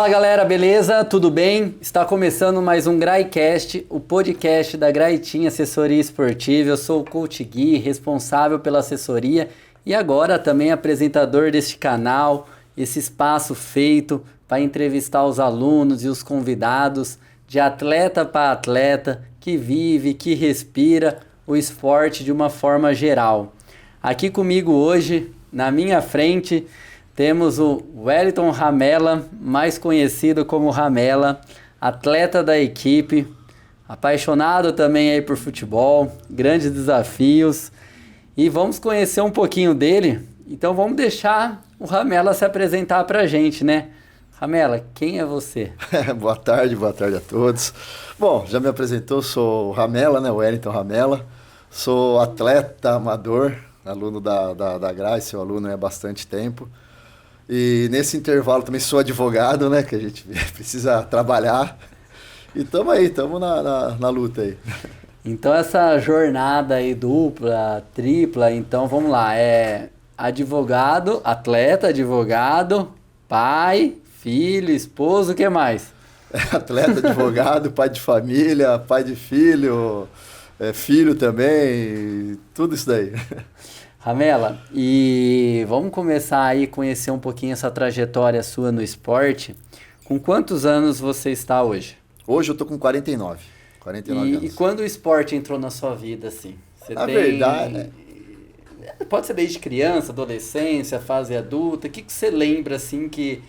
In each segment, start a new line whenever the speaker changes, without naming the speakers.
Fala galera, beleza? Tudo bem? Está começando mais um GraiCast, o podcast da Graitinha Assessoria Esportiva. Eu sou o Coach Gui, responsável pela assessoria e agora também apresentador deste canal, esse espaço feito para entrevistar os alunos e os convidados de atleta para atleta que vive, que respira o esporte de uma forma geral. Aqui comigo hoje, na minha frente, temos o Wellington Ramela, mais conhecido como Ramela, atleta da equipe, apaixonado também aí por futebol, grandes desafios. E vamos conhecer um pouquinho dele. Então vamos deixar o Ramela se apresentar pra gente, né? Ramela, quem é você?
Boa tarde a todos. Bom, já me apresentou, sou o Ramela, né? Wellington Ramela. Sou atleta amador, aluno da Grai, seu aluno há bastante tempo. E nesse intervalo também sou advogado, né? Que a gente precisa trabalhar. E estamos aí, estamos na luta aí.
Então essa jornada aí dupla, tripla, então vamos lá. É advogado, atleta, advogado, pai, filho, esposo, o que mais?
Atleta, advogado, pai de família, pai de filho, filho também, tudo isso daí.
Ramela, e vamos começar aí a conhecer um pouquinho essa trajetória sua no esporte. Com quantos anos você está hoje?
Hoje eu tô com 49 anos.
E quando o esporte entrou na sua vida, assim?
Na verdade...
Pode ser desde criança, adolescência, fase adulta. O que você lembra, assim, que...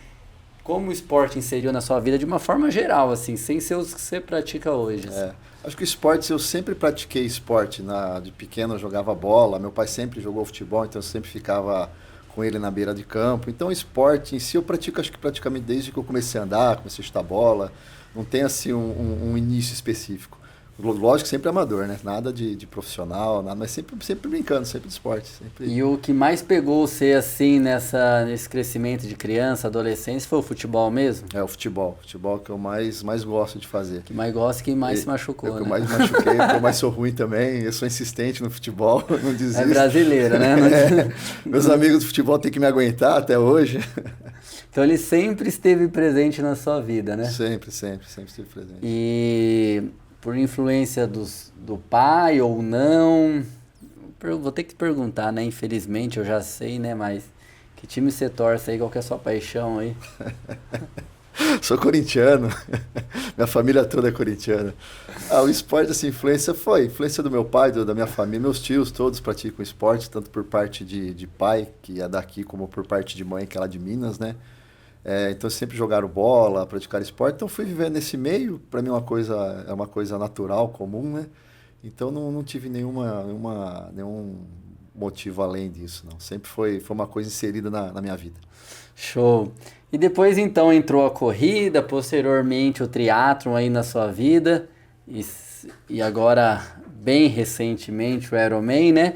Como o esporte inseriu na sua vida de uma forma geral, assim, sem ser os que você pratica hoje? Assim?
Acho que esportes, eu sempre pratiquei esporte. De pequeno eu jogava bola, meu pai sempre jogou futebol, então eu sempre ficava com ele na beira de campo. Então esporte em si eu pratico, acho que praticamente desde que eu comecei a andar, comecei a chutar bola. Não tem assim um início específico. Lógico, sempre amador, né? Nada de profissional, nada, mas sempre brincando, sempre de esporte. Sempre...
E o que mais pegou você, assim, nesse crescimento de criança, adolescência, foi o futebol mesmo?
É, o futebol. Futebol que eu mais gosto de fazer.
Que mais gosta e que mais se machucou,
né?
Que
eu mais machuquei, que eu mais sou ruim também. Eu sou insistente no futebol, não desisto.
É brasileiro, né?
Meus amigos do futebol têm que me aguentar até hoje.
Então ele sempre esteve presente na sua vida, né?
Sempre esteve presente.
E... por influência do pai ou não, vou ter que perguntar, né? Infelizmente eu já sei, né? Mas que time você torce aí? Qual que é a sua paixão aí?
Sou corintiano, minha família toda é corintiana. O esporte, essa influência foi influência do meu pai, da minha família, meus tios todos praticam esporte, tanto por parte de pai, que é daqui, como por parte de mãe, que é lá de Minas, né? Então sempre jogaram bola, praticaram esporte, então fui vivendo nesse meio, para mim é uma coisa natural, comum, né? Então não tive nenhum motivo além disso, não. Sempre foi uma coisa inserida na minha vida.
Show! E depois então entrou a corrida, posteriormente o triatlon aí na sua vida, e agora bem recentemente o Ironman, né?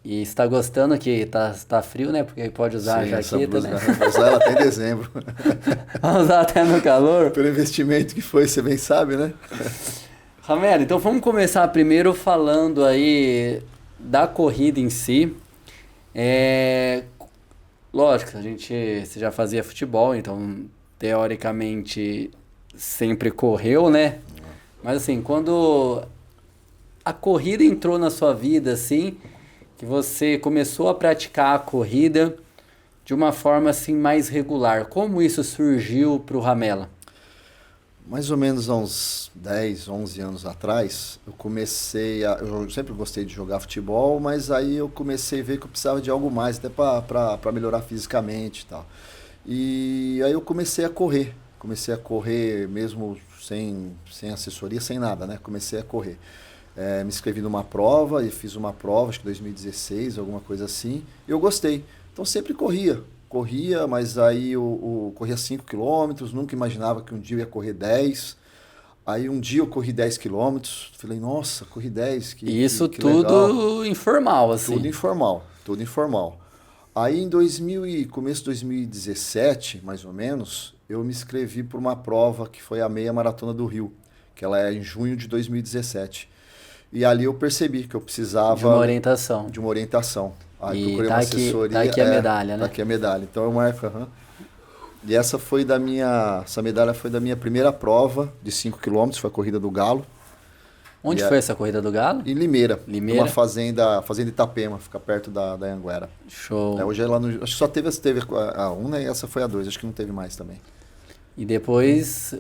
E está gostando que tá frio, né? Porque pode usar
Sim,
a jaqueta, né?
Vou usar ela até em dezembro.
Vamos usar até no calor?
Pelo investimento que foi, você bem sabe, né?
Ramela, então vamos começar primeiro falando aí da corrida em si. Lógico, você já fazia futebol, então teoricamente sempre correu, né? Mas assim, quando a corrida entrou na sua vida, assim... que você começou a praticar a corrida de uma forma assim mais regular. Como isso surgiu para o Ramela?
Mais ou menos há uns 10, 11 anos atrás, eu sempre gostei de jogar futebol, mas aí eu comecei a ver que eu precisava de algo mais, até para melhorar fisicamente e tal. E aí eu comecei a correr mesmo sem assessoria, sem nada, né? Comecei a correr. Me inscrevi numa prova e fiz uma prova, acho que 2016, alguma coisa assim, e eu gostei. Então sempre corria, mas aí eu corria 5 quilômetros, nunca imaginava que um dia eu ia correr 10. Aí um dia eu corri 10 quilômetros, falei, nossa, corri 10, que
Isso
que
tudo
legal.
informal, assim.
Tudo informal. Aí em começo de 2017, mais ou menos, eu me inscrevi por uma prova que foi a Meia Maratona do Rio, que ela é em junho de 2017. E ali eu percebi que eu precisava...
De uma orientação.
Aí
e
procurei uma assessoria.
Tá aqui a medalha, né?
Tá aqui a medalha. Então eu marco... E essa medalha foi da minha primeira prova de 5 quilômetros, foi a Corrida do Galo.
Onde foi essa Corrida do Galo?
Em Limeira.
Limeira?
Uma fazenda Itapema, fica perto da Anhanguera.
Show.
Hoje é lá no... Acho que só teve a 1, né? E essa foi a 2, acho que não teve mais também.
E depois,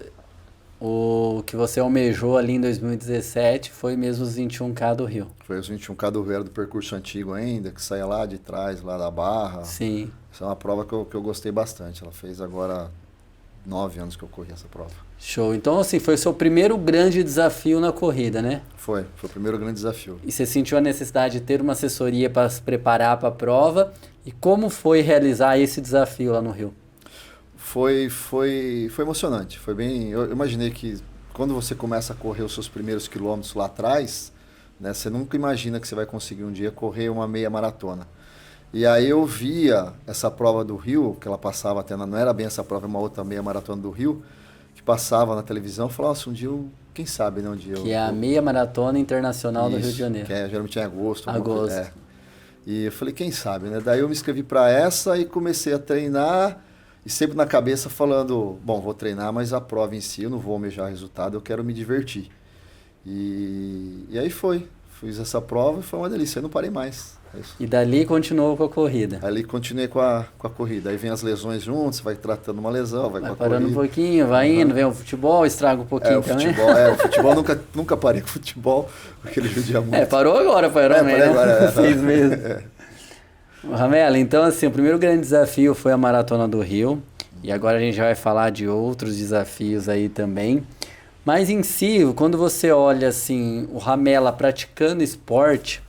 o que você almejou ali em 2017 foi mesmo os 21K do Rio.
Foi os 21K do Rio, era do percurso antigo ainda, que saía lá de trás, lá da Barra.
Sim.
Essa é uma prova que eu gostei bastante. Ela fez agora 9 anos que eu corri essa prova.
Show. Então, assim, foi o seu primeiro grande desafio na corrida, né?
Foi o primeiro grande desafio.
E você sentiu a necessidade de ter uma assessoria para se preparar para a prova. E como foi realizar esse desafio lá no Rio?
Foi emocionante. Foi bem. Eu imaginei que quando você começa a correr os seus primeiros quilômetros lá atrás, né, você nunca imagina que você vai conseguir um dia correr uma meia maratona. E aí eu via essa prova do Rio, que ela passava até, não era bem essa prova, é uma outra meia maratona do Rio, que passava na televisão, eu falava, nossa, um dia quem sabe, né, um dia...
Que é a meia maratona internacional do Rio de Janeiro.
Que geralmente é agosto.
Agosto.
E eu falei, quem sabe, né? Daí eu me inscrevi para essa e comecei a treinar, e sempre na cabeça falando, bom, vou treinar, mas a prova em si eu não vou almejar resultado, eu quero me divertir. E aí fiz essa prova e foi uma delícia, eu não parei mais.
E dali continuou com a corrida.
Ali continuei com a corrida. Aí vem as lesões juntos, você vai tratando uma lesão, vai com a
parando
corrida.
Um pouquinho, vai indo, vem o futebol, estraga um pouquinho também.
O futebol nunca parei com o futebol, porque ele judia muito.
Parou agora, parou,
né? Agora,
6 meses. Ramela, então assim, o primeiro grande desafio foi a Maratona do Rio. E agora a gente já vai falar de outros desafios aí também. Mas em si, quando você olha assim, o Ramela praticando esporte,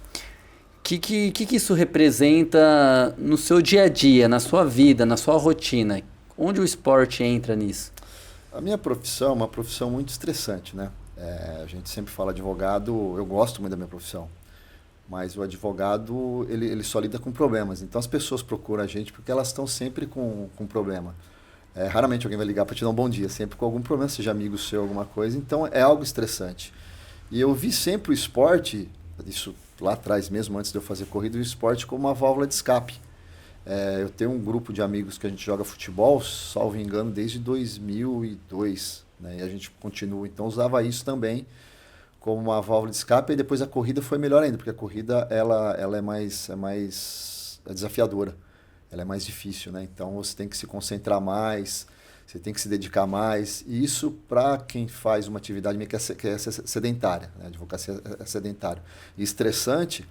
o que isso representa no seu dia a dia, na sua vida, na sua rotina? Onde o esporte entra nisso?
A minha profissão é uma profissão muito estressante, né? A gente sempre fala advogado, eu gosto muito da minha profissão, mas o advogado, ele só lida com problemas. Então as pessoas procuram a gente porque elas estão sempre com problema. Raramente alguém vai ligar para te dar um bom dia, sempre com algum problema, seja amigo seu, alguma coisa. Então é algo estressante. E eu vi sempre o esporte, isso lá atrás mesmo, antes de eu fazer corrida, o esporte como uma válvula de escape. Eu tenho um grupo de amigos que a gente joga futebol, salvo engano, desde 2002, né? E a gente continua, então usava isso também como uma válvula de escape, e depois a corrida foi melhor ainda, porque a corrida ela é mais desafiadora, ela é mais difícil, né? Então você tem que se concentrar mais, você tem que se dedicar mais, e isso para quem faz uma atividade meio que é sedentária, né? A advocacia é sedentário e estressante,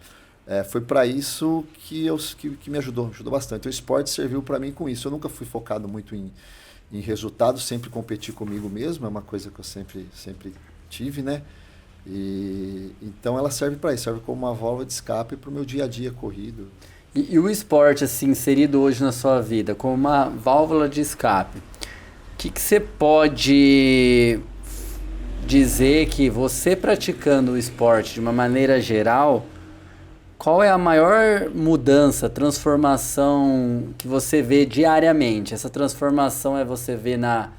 foi para isso que me ajudou bastante. O esporte serviu para mim com isso. Eu nunca fui focado muito em resultados, sempre competi comigo mesmo, é uma coisa que eu sempre tive, né? E então ela serve para isso, serve como uma válvula de escape para o meu dia a dia corrido.
E o esporte assim inserido hoje na sua vida como uma válvula de escape, o que você pode dizer que você praticando o esporte de uma maneira geral, qual é a maior mudança, transformação que você vê diariamente? Essa transformação você vê na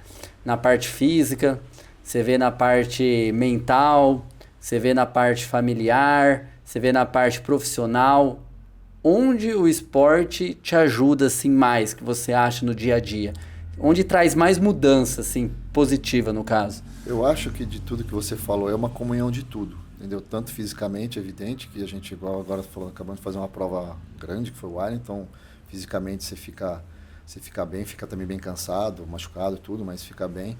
parte física, você vê na parte mental, você vê na parte familiar, você vê na parte profissional. Onde o esporte te ajuda assim mais, que você acha no dia a dia? Onde traz mais mudança assim, positiva no caso?
Eu acho que de tudo que você falou é uma comunhão de tudo. Entendeu? Tanto fisicamente, evidente, que a gente, igual agora acabamos de fazer uma prova grande, que foi o Iron, então fisicamente você fica bem, fica também bem cansado, machucado, tudo, mas fica bem.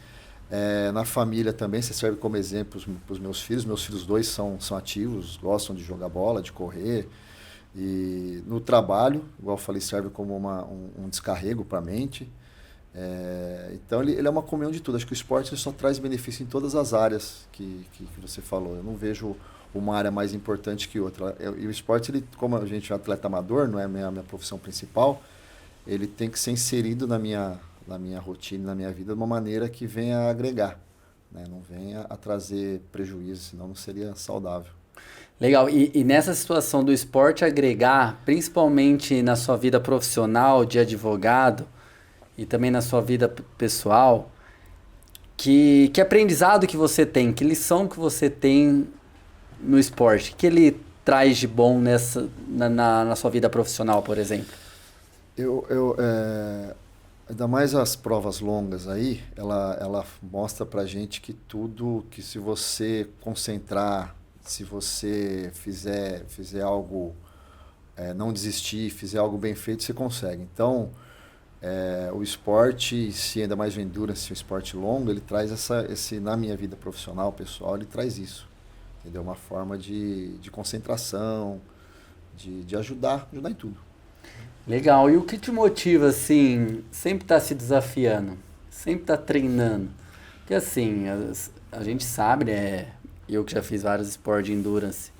Na família também, você serve como exemplo para os meus filhos 2 são ativos, gostam de jogar bola, de correr. E no trabalho, igual eu falei, serve como um descarrego para a mente. Então ele é uma comunhão de tudo. Acho que o esporte ele só traz benefício em todas as áreas que você falou. Eu não vejo uma área mais importante que outra. E o esporte, ele, como a gente é um atleta amador, não é a minha profissão principal, ele tem que ser inserido na minha rotina, na minha vida, de uma maneira que venha a agregar, né? Não venha a trazer prejuízo, senão não seria saudável.
Legal. E nessa situação do esporte agregar, principalmente na sua vida profissional de advogado, e também na sua vida pessoal, que aprendizado que você tem, que lição que você tem no esporte, que ele traz de bom na sua vida profissional, por exemplo?
Ainda mais as provas longas aí, ela mostra pra gente que tudo, que se você concentrar, se você fizer algo, não desistir, fizer algo bem feito, você consegue. Então, o esporte, se ainda mais o endurance, o esporte longo, ele traz na minha vida profissional, pessoal, ele traz isso. Entendeu? Uma forma de concentração, de ajudar em tudo.
Legal. E o que te motiva, assim, sempre tá se desafiando, sempre tá treinando? Porque, assim, a gente sabe, né? Eu que já fiz vários esportes de endurance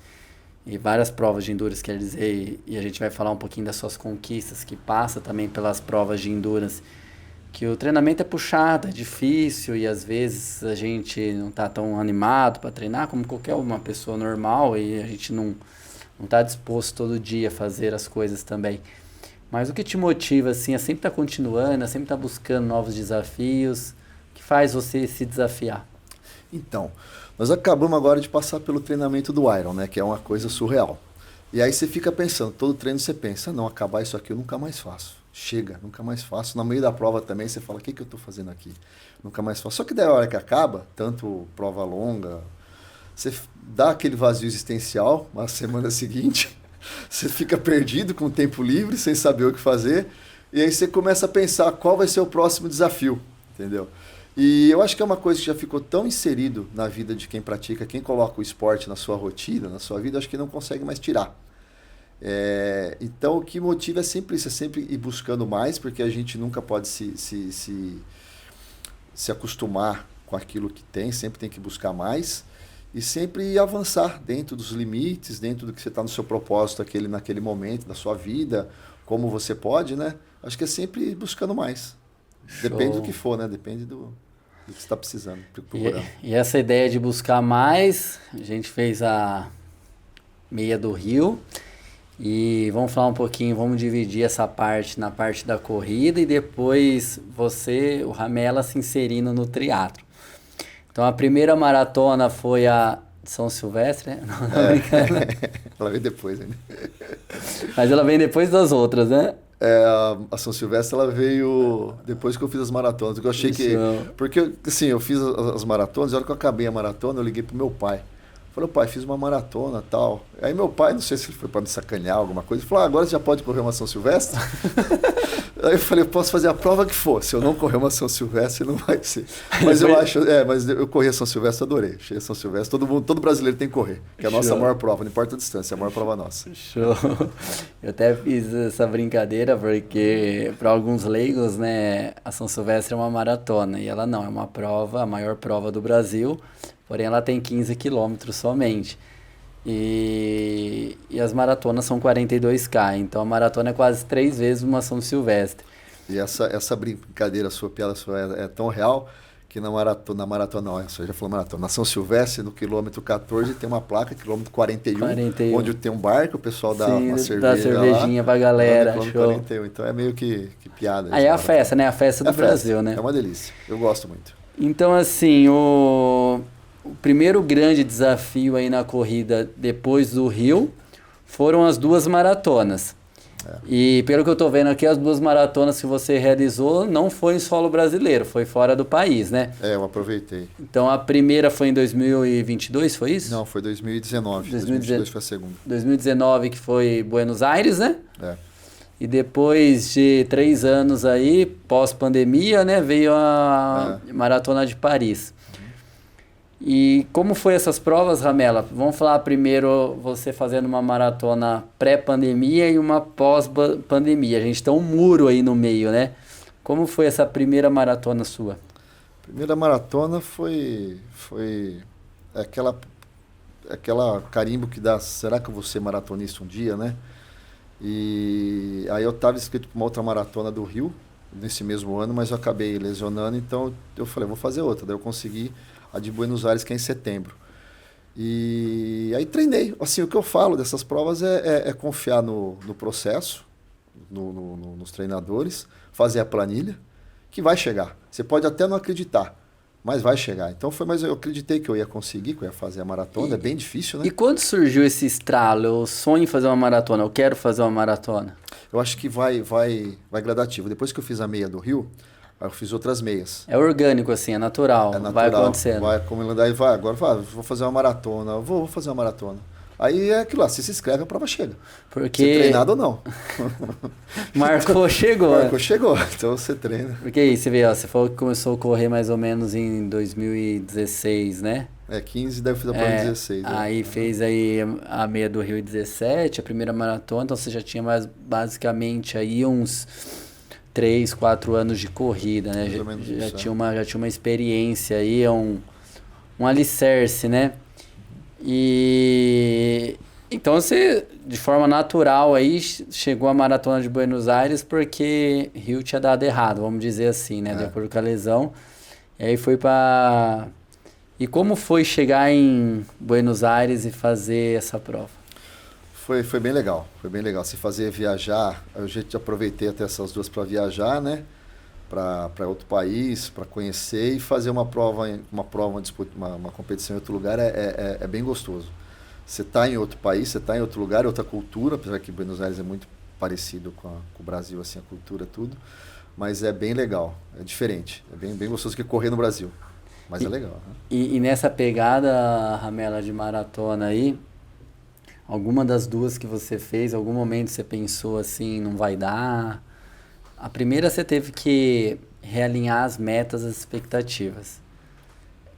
e várias provas de endurance, quer dizer, e a gente vai falar um pouquinho das suas conquistas, que passa também pelas provas de endurance, que o treinamento é puxado, é difícil e às vezes a gente não tá tão animado para treinar como qualquer uma pessoa normal e a gente não tá disposto todo dia a fazer as coisas também. Mas o que te motiva, assim, a sempre estar continuando, a sempre estar buscando novos desafios, o que faz você se desafiar?
Então, nós acabamos agora de passar pelo treinamento do Iron, né? Que é uma coisa surreal. E aí você fica pensando, todo treino você pensa, não, acabar isso aqui eu nunca mais faço. Chega, nunca mais faço. No meio da prova também você fala, o que eu estou fazendo aqui? Nunca mais faço. Só que daí a hora que acaba, tanto prova longa, você dá aquele vazio existencial na semana seguinte, você fica perdido com o tempo livre, sem saber o que fazer, e aí você começa a pensar qual vai ser o próximo desafio, entendeu? E eu acho que é uma coisa que já ficou tão inserido na vida de quem pratica, quem coloca o esporte na sua rotina, na sua vida, acho que não consegue mais tirar. Então o que motiva é sempre isso, é sempre ir buscando mais, porque a gente nunca pode se acostumar com aquilo que tem, sempre tem que buscar mais e sempre avançar dentro dos limites, dentro do que você está no seu propósito naquele momento da sua vida, como você pode, né? Acho que é sempre ir buscando mais.
Show.
Depende do que for, né? Depende do que você está precisando, procurando.
E essa ideia de buscar mais, a gente fez a meia do Rio e vamos falar um pouquinho, vamos dividir essa parte na parte da corrida e depois o Ramela, se inserindo no triatlo. Então a primeira maratona foi a São Silvestre, né?
Ela veio depois, né?
Mas ela vem depois das outras, né?
A São Silvestre ela veio depois que eu fiz as maratonas. Eu achei que. Porque, assim, eu fiz as maratonas, e a hora que eu acabei a maratona, eu liguei pro meu pai. Falei, pai, fiz uma maratona e tal. Aí meu pai, não sei se ele foi para me sacanear, alguma coisa, ele falou, agora você já pode correr uma São Silvestre? Aí eu falei, eu posso fazer a prova que for. Se eu não correr uma São Silvestre, não vai ser. Mas mas eu corri a São Silvestre, adorei. Achei a São Silvestre, todo brasileiro tem que correr. Que é a nossa maior prova, não importa a distância, é a maior prova nossa.
Show. Eu até fiz essa brincadeira porque, para alguns leigos, né, a São Silvestre é uma maratona. E ela não, é uma prova, a maior prova do Brasil. Porém, ela tem 15 quilômetros somente. E as maratonas são 42K. Então, a maratona é quase 3 vezes uma São Silvestre.
E essa brincadeira sua, piada sua é tão real que na maratona, não, você já falou maratona. Na São Silvestre, no quilômetro 14, tem uma placa, quilômetro 41, onde tem um barco, o pessoal dá uma cerveja. Dá
cervejinha lá, pra galera.
Quilômetro 41. Então, é meio que piada.
Aí é a festa, né? A festa do Brasil, né?
É uma delícia. Eu gosto muito.
Então, assim, o primeiro grande desafio aí na corrida depois do Rio foram as 2 maratonas. E pelo que eu tô vendo aqui, as 2 maratonas que você realizou não foi em solo brasileiro, foi fora do país, né?
Eu aproveitei.
Então a primeira foi em 2022, foi isso?
Não, foi 2019. 2022 foi a segunda.
2019 que foi Buenos Aires, né? E depois de 3 anos aí, pós-pandemia, né, veio a Maratona de Paris. E como foi essas provas, Ramela? Vamos falar primeiro você fazendo uma maratona pré-pandemia e uma pós-pandemia. A gente tem um muro aí no meio, né? Como foi essa primeira maratona sua?
Primeira maratona foi aquela carimbo que dá, será que eu vou ser maratonista um dia, né? E aí eu estava inscrito para uma outra maratona do Rio, nesse mesmo ano, mas eu acabei lesionando, então eu falei, vou fazer outra. Daí eu consegui a de Buenos Aires, que é em setembro. E aí treinei. Assim, o que eu falo dessas provas é confiar no processo, nos treinadores, fazer a planilha, que vai chegar. Você pode até não acreditar, mas vai chegar. Então mas eu acreditei que eu ia conseguir, que eu ia fazer a maratona. É bem difícil, né?
E quando surgiu esse estralo? Eu sonho em fazer uma maratona, eu quero fazer uma maratona.
Eu acho que vai gradativo. Depois que eu fiz a meia do Rio, aí eu fiz outras meias.
É orgânico, assim, é natural,
É
vai
natural.
acontecendo.
Vai acumulando, aí vai, agora vai, vou fazer uma maratona, vou fazer uma maratona. Aí é aquilo lá, você se inscreve, a prova chega. Você
Porque
treinado ou não.
marcou, chegou.
Marcou, chegou, então você treina.
Porque aí, você vê, ó, você falou que começou a correr mais ou menos em 2016, né?
15, daí eu fiz a prova em 16.
Aí fez aí a meia do Rio 17, a primeira maratona, então você já tinha mais, basicamente aí uns 3, 4 anos de corrida, né?
Mais ou menos
Já
isso,
tinha uma experiência aí, um alicerce, né? E então você, de forma natural aí, chegou à maratona de Buenos Aires porque Rio tinha dado errado, vamos dizer assim, né? De acordo com a lesão. E aí foi pra... E como foi chegar em Buenos Aires e fazer essa prova?
Foi bem legal, foi bem legal. Se fazer viajar, eu já aproveitei até essas duas para viajar, né? Para outro país, para conhecer e fazer uma prova, uma disputa, uma competição em outro lugar é bem gostoso. Você está em outro país, você está em outro lugar, outra cultura, apesar que Buenos Aires é muito parecido com o Brasil, assim, a cultura, tudo. Mas é bem legal, é diferente, é bem gostoso que correr no Brasil. Mas é legal. Né?
E nessa pegada, Ramela, de maratona aí, alguma das duas que você fez, algum momento você pensou assim, não vai dar? A primeira você teve que realinhar as metas, as expectativas,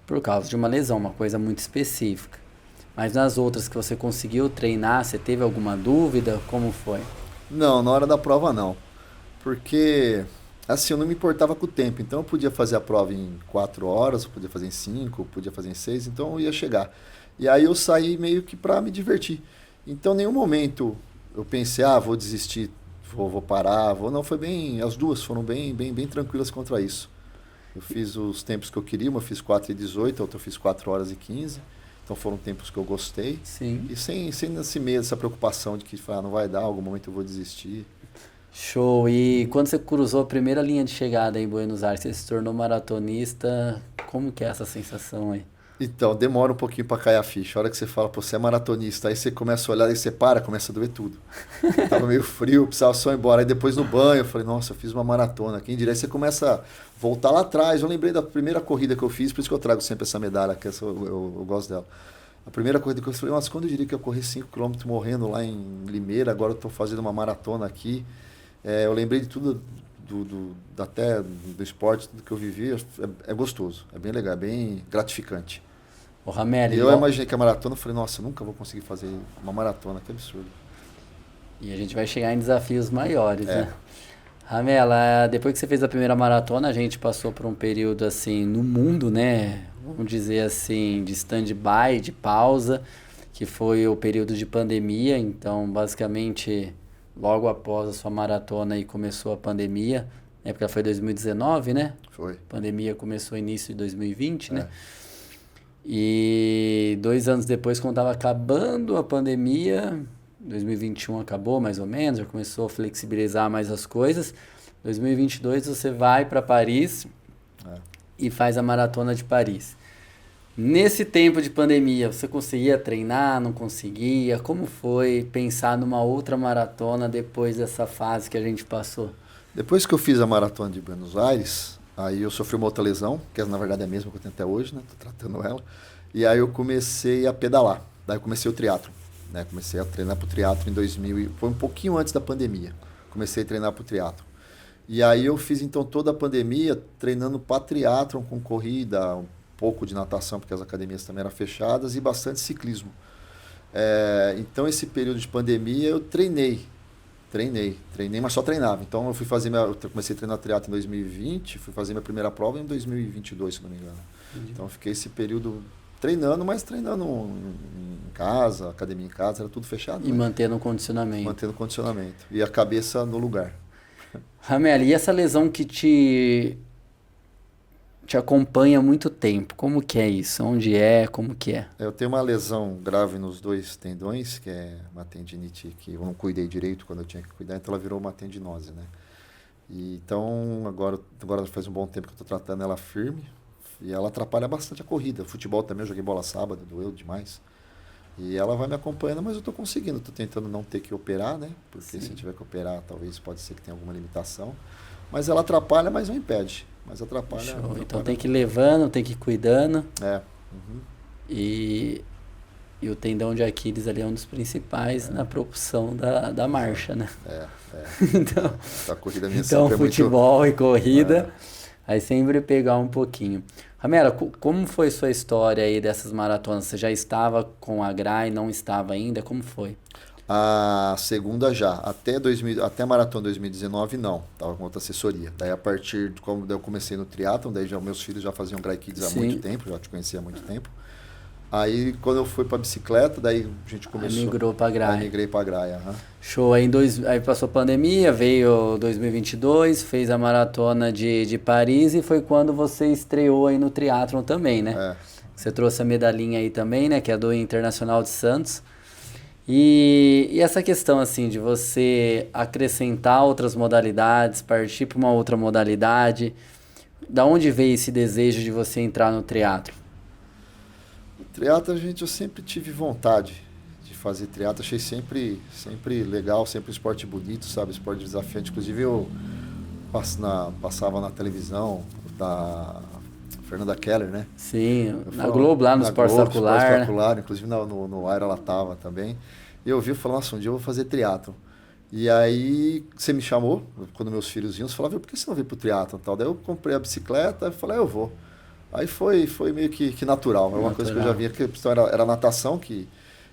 por causa de uma lesão, uma coisa muito específica. Mas nas outras que você conseguiu treinar, você teve alguma dúvida? Como foi?
Não, na hora da prova não. Porque, assim, eu não me importava com o tempo. Então eu podia fazer a prova em 4 horas, eu podia fazer em 5, eu podia fazer em 6, então eu ia chegar. E aí eu saí meio que pra me divertir. Então em nenhum momento eu pensei, vou desistir, vou parar, vou. Não, foi bem. As duas foram bem tranquilas contra isso. Eu fiz os tempos que eu queria, uma eu fiz 4:18, a outra eu fiz 4 horas e 15. Então foram tempos que eu gostei.
Sim.
E sem esse medo, essa preocupação de que não vai dar, algum momento eu vou desistir.
Show! E quando você cruzou a primeira linha de chegada em Buenos Aires, você se tornou maratonista, como que é essa sensação aí?
Então, demora um pouquinho pra cair a ficha. A hora que você fala, pô, você é maratonista, aí você começa a olhar, aí você para, começa a doer tudo. Eu tava meio frio, precisava só ir embora. Aí depois no banho, eu falei, nossa, eu fiz uma maratona. Quem diria, aí você começa a voltar lá atrás. Eu lembrei da primeira corrida que eu fiz, por isso que eu trago sempre essa medalha, que eu gosto dela. A primeira corrida que eu fiz, eu falei, nossa, quando eu diria que eu corri 5 km morrendo lá em Limeira, agora eu tô fazendo uma maratona aqui. Eu lembrei de tudo, até do esporte, tudo que eu vivi. É gostoso, é bem legal, é bem gratificante.
O Ramel,
Eu imaginei que a maratona, eu falei, nossa, eu nunca vou conseguir fazer uma maratona, que absurdo.
E a gente vai chegar em desafios maiores, né? Ramela, depois que você fez a primeira maratona, a gente passou por um período assim no mundo, né? Vamos dizer assim, de stand-by, de pausa, que foi o período de pandemia. Então, basicamente, logo após a sua maratona aí começou a pandemia, né? Porque ela foi 2019, né?
Foi.
A pandemia começou no início de 2020, né? E 2 anos depois, quando estava acabando a pandemia, 2021 acabou mais ou menos, já começou a flexibilizar mais as coisas. 2022 você vai para Paris e faz a maratona de Paris. Nesse tempo de pandemia, você conseguia treinar, não conseguia? Como foi pensar numa outra maratona depois dessa fase que a gente passou?
Depois que eu fiz a maratona de Buenos Aires, aí eu sofri uma outra lesão, que na verdade é a mesma que eu tenho até hoje, né? Tô tratando ela. E aí eu comecei a pedalar. Daí eu comecei o triatlo, né? Comecei a treinar pro triatlo em 2000, foi um pouquinho antes da pandemia. Comecei a treinar pro triatlo. E aí eu fiz então toda a pandemia treinando para triatlon com corrida, um pouco de natação, porque as academias também eram fechadas, e bastante ciclismo. Então esse período de pandemia eu treinei, mas só treinava. Então eu comecei a treinar triatlo em 2020, fui fazer minha primeira prova em 2022, se não me engano. Então eu fiquei esse período treinando, mas treinando em casa, academia em casa, era tudo fechado.
E
né?
mantendo o condicionamento.
Mantendo o condicionamento. E a cabeça no lugar.
Ramel, e essa lesão que te acompanha há muito tempo, como que é isso? Onde é? Como que é?
Eu tenho uma lesão grave nos 2 tendões, que é uma tendinite que eu não cuidei direito quando eu tinha que cuidar, então ela virou uma tendinose, né? Então, agora faz um bom tempo que eu estou tratando ela firme, e ela atrapalha bastante a corrida. Futebol também, eu joguei bola sábado, doeu demais. E ela vai me acompanhando, mas eu estou conseguindo. Estou tentando não ter que operar, né? Porque
Sim.
se eu tiver que operar, talvez pode ser que tenha alguma limitação. Mas ela atrapalha, mas não impede. Mas atrapalha.
Show.
Atrapalha.
Então tem que ir levando, tem que ir cuidando.
É. Uhum.
E, e o tendão de Aquiles ali é um dos principais na propulsão da marcha, né?
É.
Então,
A corrida minha
então
sempre
futebol e corrida, aí sempre pegar um pouquinho. Ramela, como foi sua história aí dessas maratonas? Você já estava com a GRAI, não estava ainda? Como foi?
A segunda já. Até a maratona 2019 não. Tava com outra assessoria. Daí a partir de quando eu comecei no triatlon, daí já meus filhos já faziam Grail Kids há
Sim.
muito tempo, já te conhecia há muito tempo. Aí quando eu fui pra bicicleta, daí a gente começou.
Aí migrou pra GRAI.
Aí migrei pra GRAI, aham.
Show, aí passou pandemia, veio 2022, fez a maratona de Paris e foi quando você estreou aí no triatlon também, né?
É.
Você trouxe a medalhinha aí também, né? Que é do Internacional de Santos. E essa questão, assim, de você acrescentar outras modalidades, partir para uma outra modalidade, da onde veio esse desejo de você entrar no triatlo?
Triatlo, gente, eu sempre tive vontade de fazer triatlo. Achei sempre legal, sempre um esporte bonito, sabe? Esporte desafiante. Inclusive eu passava na televisão da Fernanda Keller, né?
Sim, na Globo, lá no Esporte Espetacular.
Esporte Espetacular, inclusive no ar ela tava também. E eu vi e falei, nossa, um dia eu vou fazer triatlo. E aí você me chamou, quando meus filhos iam, você falava, por que você não veio pro triatlo e tal? Daí eu comprei a bicicleta e falei, eu vou. Aí foi meio que natural, era uma coisa que eu já via, que era natação, que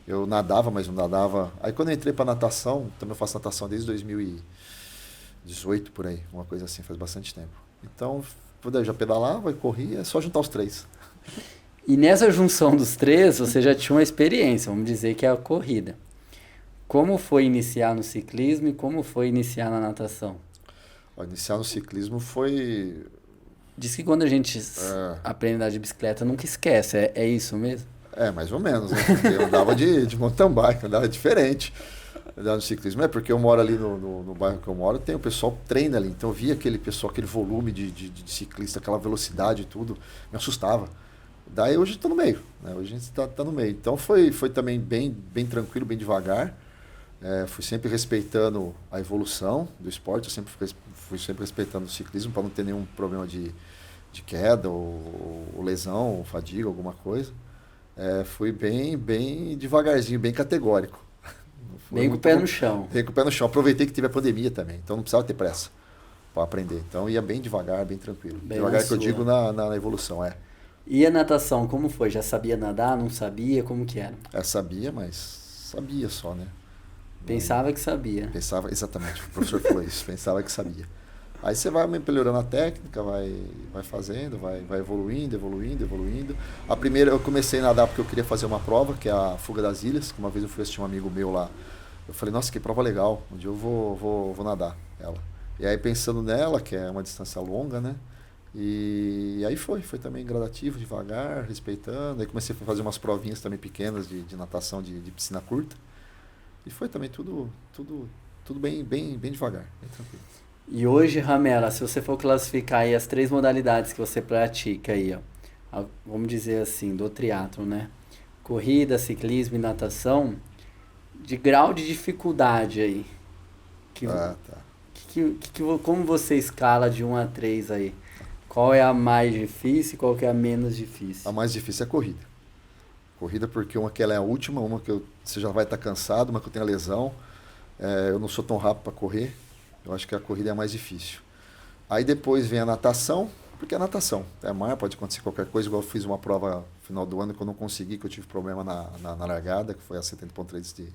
eu nadava, mas não nadava. Aí quando eu entrei pra natação, também eu faço natação desde 2018 por aí, uma coisa assim, faz bastante tempo. Então, eu já pedalava e corria, é só juntar os três.
E nessa junção dos três, você já tinha uma experiência, vamos dizer que é a corrida. Como foi iniciar no ciclismo e como foi iniciar na natação?
Iniciar no ciclismo foi...
Diz que quando a gente aprende a andar de bicicleta, nunca esquece, é isso mesmo?
É, mais ou menos, né? Porque eu andava de mountain bike, andava diferente. Andava no ciclismo, porque eu moro ali no bairro que eu moro, tem o pessoal que treina ali, então eu via aquele pessoal, aquele volume de ciclista, aquela velocidade e tudo, me assustava. Daí hoje estou no meio, né? Hoje a gente tá no meio. Então foi também bem tranquilo, bem devagar. Fui sempre respeitando a evolução do esporte, eu fui sempre respeitando o ciclismo para não ter nenhum problema de queda ou lesão, ou fadiga, alguma coisa. Fui bem devagarzinho, bem categórico.
Bem com o pé no chão.
Bem com o pé no chão. Aproveitei que teve a pandemia também, então não precisava ter pressa para aprender. Então ia bem devagar, bem tranquilo.
Bem
devagar que eu digo na evolução,
E a natação, como foi? Já sabia nadar, não sabia? Como que era?
Sabia, mas sabia só, né?
Pensava que sabia.
Pensava, exatamente, o professor falou isso, pensava que sabia. Aí você vai melhorando a técnica, vai fazendo, vai evoluindo. A primeira eu comecei a nadar porque eu queria fazer uma prova, que é a Fuga das Ilhas, que uma vez eu fui assistir um amigo meu lá. Eu falei, nossa, que prova legal, um dia eu vou nadar ela. E aí pensando nela, que é uma distância longa, né? E aí foi também gradativo, devagar, respeitando. Aí comecei a fazer umas provinhas também pequenas de natação de piscina curta. E foi também tudo bem devagar, bem tranquilo.
E hoje, Ramela, se você for classificar aí as 3 modalidades que você pratica aí, ó, vamos dizer assim, do triatlo, né? Corrida, ciclismo e natação, de grau de dificuldade aí.
Tá.
Como você escala de 1 a 3 aí? Qual é a mais difícil e qual que é a menos difícil?
A mais difícil é a corrida. Corrida porque uma que ela é a última, uma que você já vai estar cansado, uma que eu tenho a lesão. Eu não sou tão rápido para correr. Eu acho que a corrida é a mais difícil. Aí depois vem a natação, porque é natação. Mar, pode acontecer qualquer coisa, igual eu fiz uma prova no final do ano que eu não consegui, que eu tive problema na largada, que foi a 70.3 de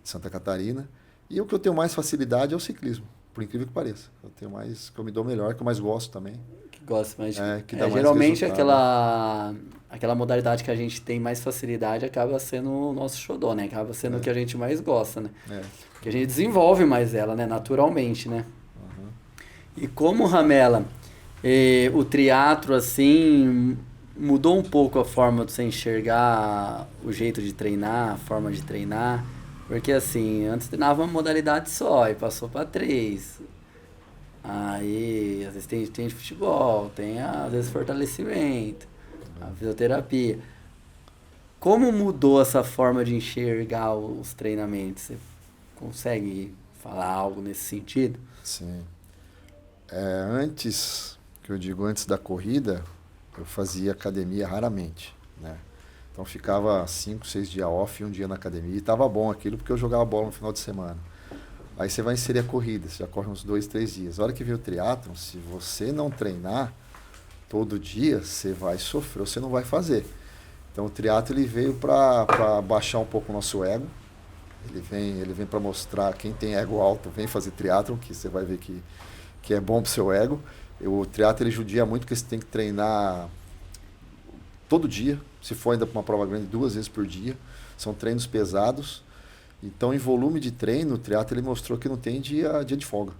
Santa Catarina. E o que eu tenho mais facilidade é o ciclismo, por incrível que pareça. Que eu me dou melhor, que eu mais gosto também.
Que gosto mais de...
que dá mais
geralmente
resultado.
aquela modalidade que a gente tem mais facilidade acaba sendo o nosso xodó, né? Acaba sendo o que a gente mais gosta, né? Porque a gente desenvolve mais ela, né? Naturalmente, né?
Uhum.
E como, Ramela, o triatlo, assim, mudou um pouco a forma de você enxergar o jeito de treinar, a forma de treinar? Porque, assim, antes treinava uma modalidade só e passou para 3. Aí, às vezes tem de futebol, tem, às vezes, fortalecimento, a fisioterapia. como mudou essa forma de enxergar os treinamentos? Você consegue falar algo nesse sentido?
Sim. Antes, que eu digo antes da corrida, eu fazia academia raramente, né? Então ficava 5, 6 dias off e um dia na academia. E tava bom aquilo porque eu jogava bola no final de semana. Aí você vai inserir a corrida, você já corre uns 2, 3 dias. A hora que vem o triatlon, se você não treinar todo dia, você vai sofrer, você não vai fazer. Então o triatlon ele veio para baixar um pouco o nosso ego. Ele vem para mostrar quem tem ego alto, vem fazer triatlon, que você vai ver que é bom pro seu ego. O triatlon ele judia muito que você tem que treinar todo dia, se for ainda para uma prova grande, 2 vezes por dia. São treinos pesados. Então, em volume de treino, o triatlon ele mostrou que não tem dia de folga.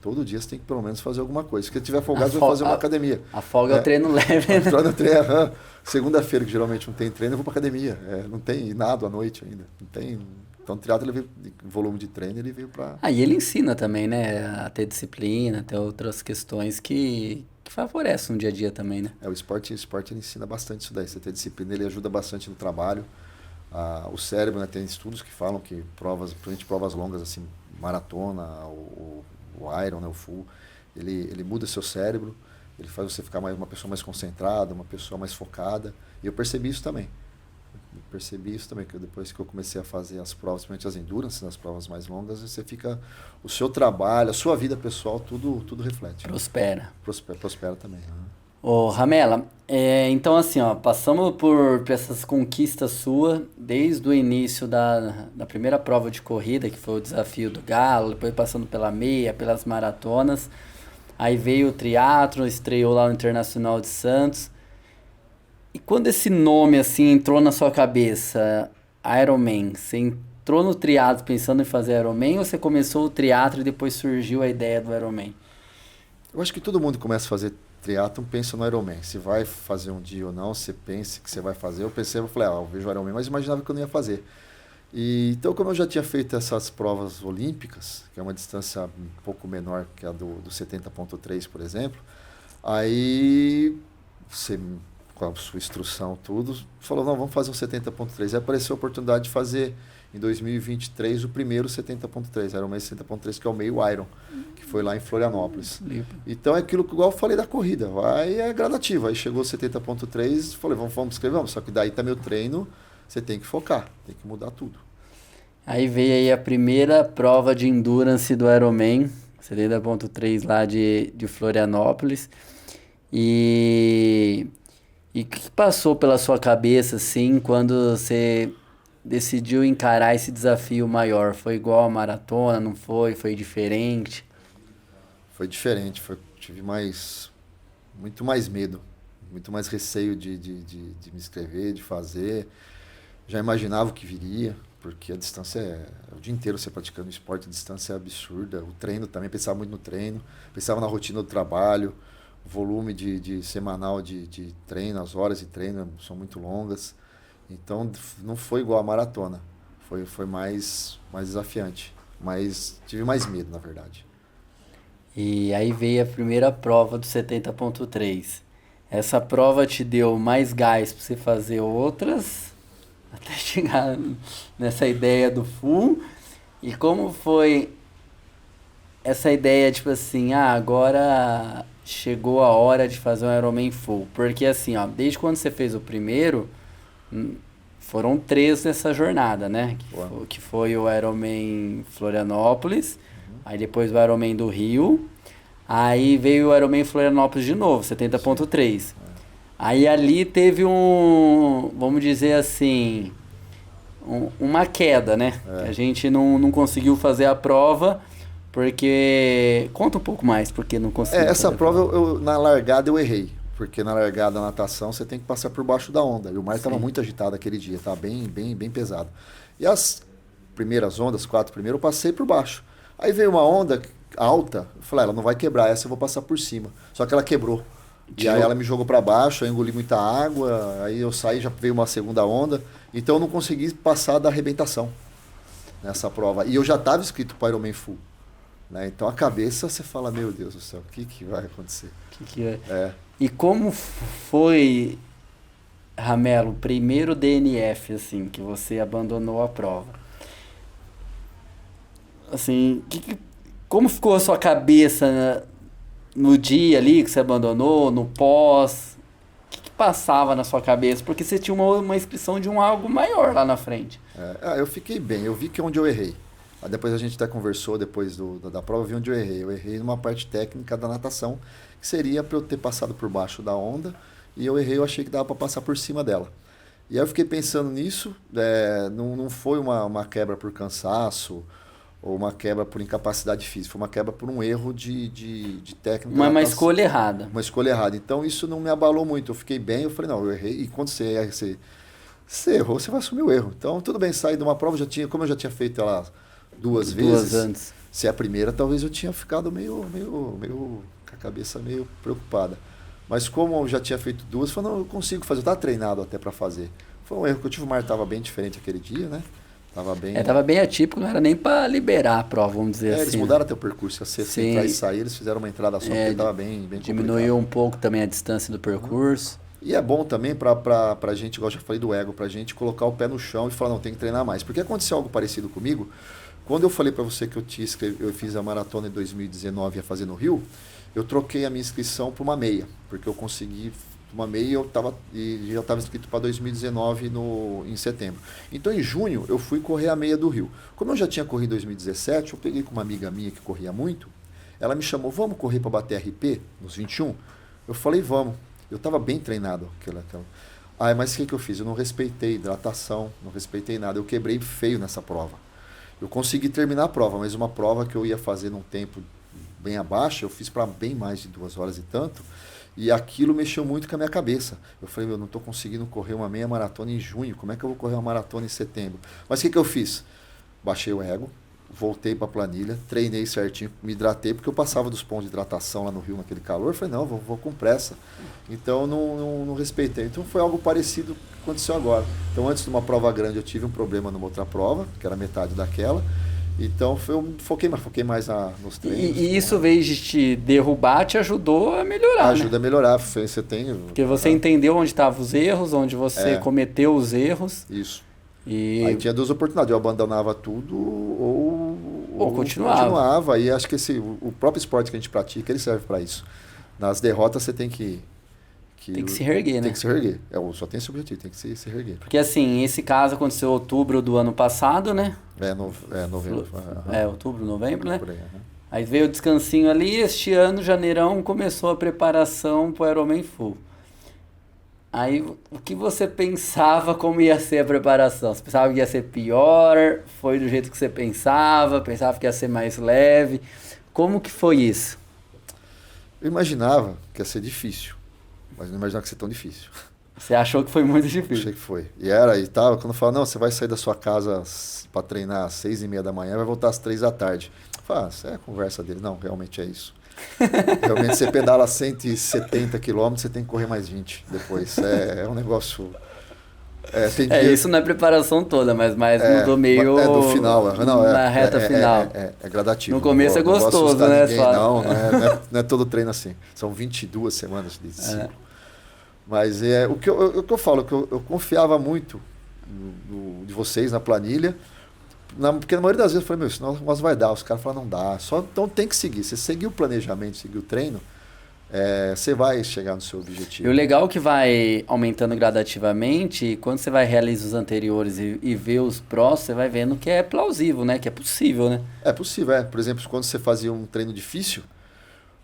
Todo dia você tem que pelo menos fazer alguma coisa. Se você tiver folgado, você vai fazer uma academia.
A folga é o treino leve, né?
Segunda-feira, que geralmente não tem treino, eu vou para academia. Não tem nada à noite ainda. Não tem. Então, o triatlon, ele veio, volume de treino, ele veio para...
E ele ensina também, né? A ter disciplina, ter outras questões que favorecem no dia a dia também, né?
O esporte ele ensina bastante isso daí. Você ter disciplina, ele ajuda bastante no trabalho. O cérebro, né, tem estudos que falam que principalmente provas longas, assim, maratona, o Iron, né, o Full, ele muda seu cérebro, ele faz você ficar uma pessoa mais concentrada, uma pessoa mais focada. E eu percebi isso também. Que depois que eu comecei a fazer as provas, principalmente as endurance, as provas mais longas, você fica, o seu trabalho, a sua vida pessoal, tudo reflete.
Prospera.
Prospera também.
Ô, Ramela, então assim, passamos por essas conquistas suas, desde o início da primeira prova de corrida, que foi o desafio do Galo, depois passando pela meia, pelas maratonas, aí veio o triatlon, estreou lá no Internacional de Santos. E quando esse nome assim entrou na sua cabeça, Ironman, você entrou no triatlo pensando em fazer Ironman ou você começou o triatlo e depois surgiu a ideia do Ironman?
Eu acho que todo mundo começa a fazer triatlon pensa no Ironman. Se vai fazer um dia ou não, você pensa que você vai fazer. Eu falei, eu vejo o Ironman, mas imaginava que eu não ia fazer. Então, como eu já tinha feito essas provas olímpicas, que é uma distância um pouco menor que a do 70.3, por exemplo, aí você, com a sua instrução, tudo, falou, não, vamos fazer um 70.3. Aí apareceu a oportunidade de fazer, em 2023, o primeiro 70.3. Era o mês 70.3, que é o meio Iron, que foi lá em Florianópolis. Então é aquilo que igual eu falei da corrida, aí é gradativo. Aí chegou o 70.3, falei, vamos escrever, vamos. Só que daí tá meu treino, você tem que focar, tem que mudar tudo.
Aí veio aí a primeira prova de endurance do Ironman, 70.3 lá de Florianópolis. E o que passou pela sua cabeça, assim, quando você decidiu encarar esse desafio maior? Foi igual a maratona, não foi? Foi diferente?
Foi diferente, tive muito mais medo, muito mais receio de me inscrever, de fazer. Já imaginava o que viria, porque a distância é o dia inteiro você praticando esporte, a distância é absurda. O treino também, pensava muito no treino, pensava na rotina do trabalho, o volume de semanal de treino, as horas de treino são muito longas. Então não foi igual a maratona, foi mais desafiante, mas tive mais medo, na verdade.
E aí veio a primeira prova do 70.3. Essa prova te deu mais gás para você fazer outras, até chegar nessa ideia do full. E como foi essa ideia, tipo assim, agora chegou a hora de fazer um Ironman full? Porque assim, desde quando você fez o primeiro, foram 3 nessa jornada, né? Que foi o Ironman Florianópolis, aí depois o Ironman do Rio, aí veio o Ironman Florianópolis de novo, 70.3. Aí ali teve vamos dizer assim, uma queda, né? A gente não conseguiu fazer a prova, porque... Conta um pouco mais, porque não conseguiu
essa prova, na largada eu errei. Porque na largada da natação você tem que passar por baixo da onda. E o mar estava muito agitado aquele dia, estava bem pesado. E as primeiras ondas, 4 primeiras, eu passei por baixo. Aí veio uma onda alta, eu falei, ela não vai quebrar, essa eu vou passar por cima. Só que ela quebrou. E aí ela me jogou para baixo, eu engoli muita água, aí eu saí, já veio uma segunda onda. Então eu não consegui passar da arrebentação nessa prova. E eu já estava inscrito para o Ironman Full. Né? Então a cabeça, você fala, meu Deus do céu, o que vai acontecer?
E como foi Ramelo, primeiro DNF, assim, que você abandonou a prova. Assim, como ficou a sua cabeça, né, no dia ali que você abandonou, no pós? O que passava na sua cabeça? Porque você tinha uma inscrição de um algo maior lá na frente.
Eu fiquei bem, eu vi que é onde eu errei. Aí depois a gente até conversou, depois da prova, eu vi onde eu errei. Eu errei numa parte técnica da natação, que seria para eu ter passado por baixo da onda, e eu errei, eu achei que dava para passar por cima dela. E aí eu fiquei pensando nisso, não foi uma quebra por cansaço, ou uma quebra por incapacidade física, foi uma quebra por um erro de técnica.
Uma escolha errada.
Uma escolha errada. Então isso não me abalou muito, eu fiquei bem, eu falei, não, eu errei, e quando você errou, você vai assumir o erro. Então tudo bem, saí de uma prova, como eu já tinha feito ela duas vezes,
antes.
se é a primeira, talvez eu tinha ficado meio com a cabeça meio preocupada. Mas como eu já tinha feito duas, eu falei, não, eu consigo fazer, eu estava treinado até para fazer. Foi um erro que eu tive, o mar estava bem diferente aquele dia, né?
Tava bem atípico, não era nem para liberar a prova, vamos dizer assim.
Eles mudaram até o percurso, se você entrar e sair, eles fizeram uma entrada só, porque estava bem
diminuiu
complicado.
um pouco também a distância do percurso.
E é bom também pra gente, igual eu já falei do ego, pra gente colocar o pé no chão e falar, não, tem que treinar mais. Porque aconteceu algo parecido comigo. Quando eu falei para você que eu fiz a maratona em 2019 e ia fazer no Rio, eu troquei a minha inscrição para uma meia, porque eu consegui uma meia e já estava inscrito para 2019 em setembro. Então em junho eu fui correr a meia do Rio. Como eu já tinha corrido em 2017, eu peguei com uma amiga minha que corria muito, ela me chamou, vamos correr para bater RP nos 21? Eu falei, vamos. Eu estava bem treinado. Mas o que eu fiz? Eu não respeitei hidratação, não respeitei nada. Eu quebrei feio nessa prova. Eu consegui terminar a prova, mas uma prova que eu ia fazer num tempo bem abaixo, eu fiz para bem mais de 2 horas e tanto, e aquilo mexeu muito com a minha cabeça. Eu falei, eu não estou conseguindo correr uma meia maratona em junho, como é que eu vou correr uma maratona em setembro? Mas o que eu fiz? Baixei o ego, voltei para a planilha, treinei certinho, me hidratei, porque eu passava dos pontos de hidratação lá no Rio, naquele calor, eu falei, não, vou com pressa. Então, não respeitei. Então, foi algo parecido com o que aconteceu agora. Então, antes de uma prova grande, eu tive um problema numa outra prova, que era metade daquela. Então, eu foquei mais nos treinos.
E isso, veio de te derrubar, te ajudou a melhorar,
Ajuda a melhorar. Você tem...
Porque você entendeu onde estavam os erros, onde você cometeu os erros.
Isso.
E...
Aí tinha 2 oportunidades, eu abandonava tudo ou
continuava.
E acho que o próprio esporte que a gente pratica, ele serve para isso. Nas derrotas você tem que
se reerguer, né?
Tem que se reerguer. Só tem esse objetivo, tem que se reerguer.
Porque assim, esse caso aconteceu em outubro do ano passado, né?
Novembro.
Outubro, novembro, né?
Por aí,
Aí veio o descansinho ali, este ano, janeirão, começou a preparação para o Ironman Full. Aí, o que você pensava como ia ser a preparação? Você pensava que ia ser pior? Foi do jeito que você pensava? Pensava que ia ser mais leve? Como que foi isso?
Eu imaginava que ia ser difícil, mas não imaginava que ia ser tão difícil.
Você achou que foi muito difícil?
Achei que foi. Quando fala, não, você vai sair da sua casa para treinar às 6h30 da manhã, vai voltar às 3 da tarde. Eu falo, isso é a conversa dele. Não, realmente é isso. Realmente você pedala 170 quilômetros, você tem que correr mais 20 depois. É um negócio...
isso não é preparação toda, mas no meio...
do final.
Na reta final.
É gradativo.
No começo é gostoso, né?
Ninguém, não é todo treino assim. São 22 semanas de ciclo. Mas o que eu falo, que eu confiava muito de vocês na planilha, porque na maioria das vezes eu falei, nós vai dar. Os caras falaram, não dá. Então tem que seguir. Você seguir o planejamento, seguir o treino, você vai chegar no seu objetivo.
E o legal é que vai aumentando gradativamente, e quando você vai realizar os anteriores e ver os prós, você vai vendo que é plausível, né? Que é possível, né?
É possível, Por exemplo, quando você fazia um treino difícil,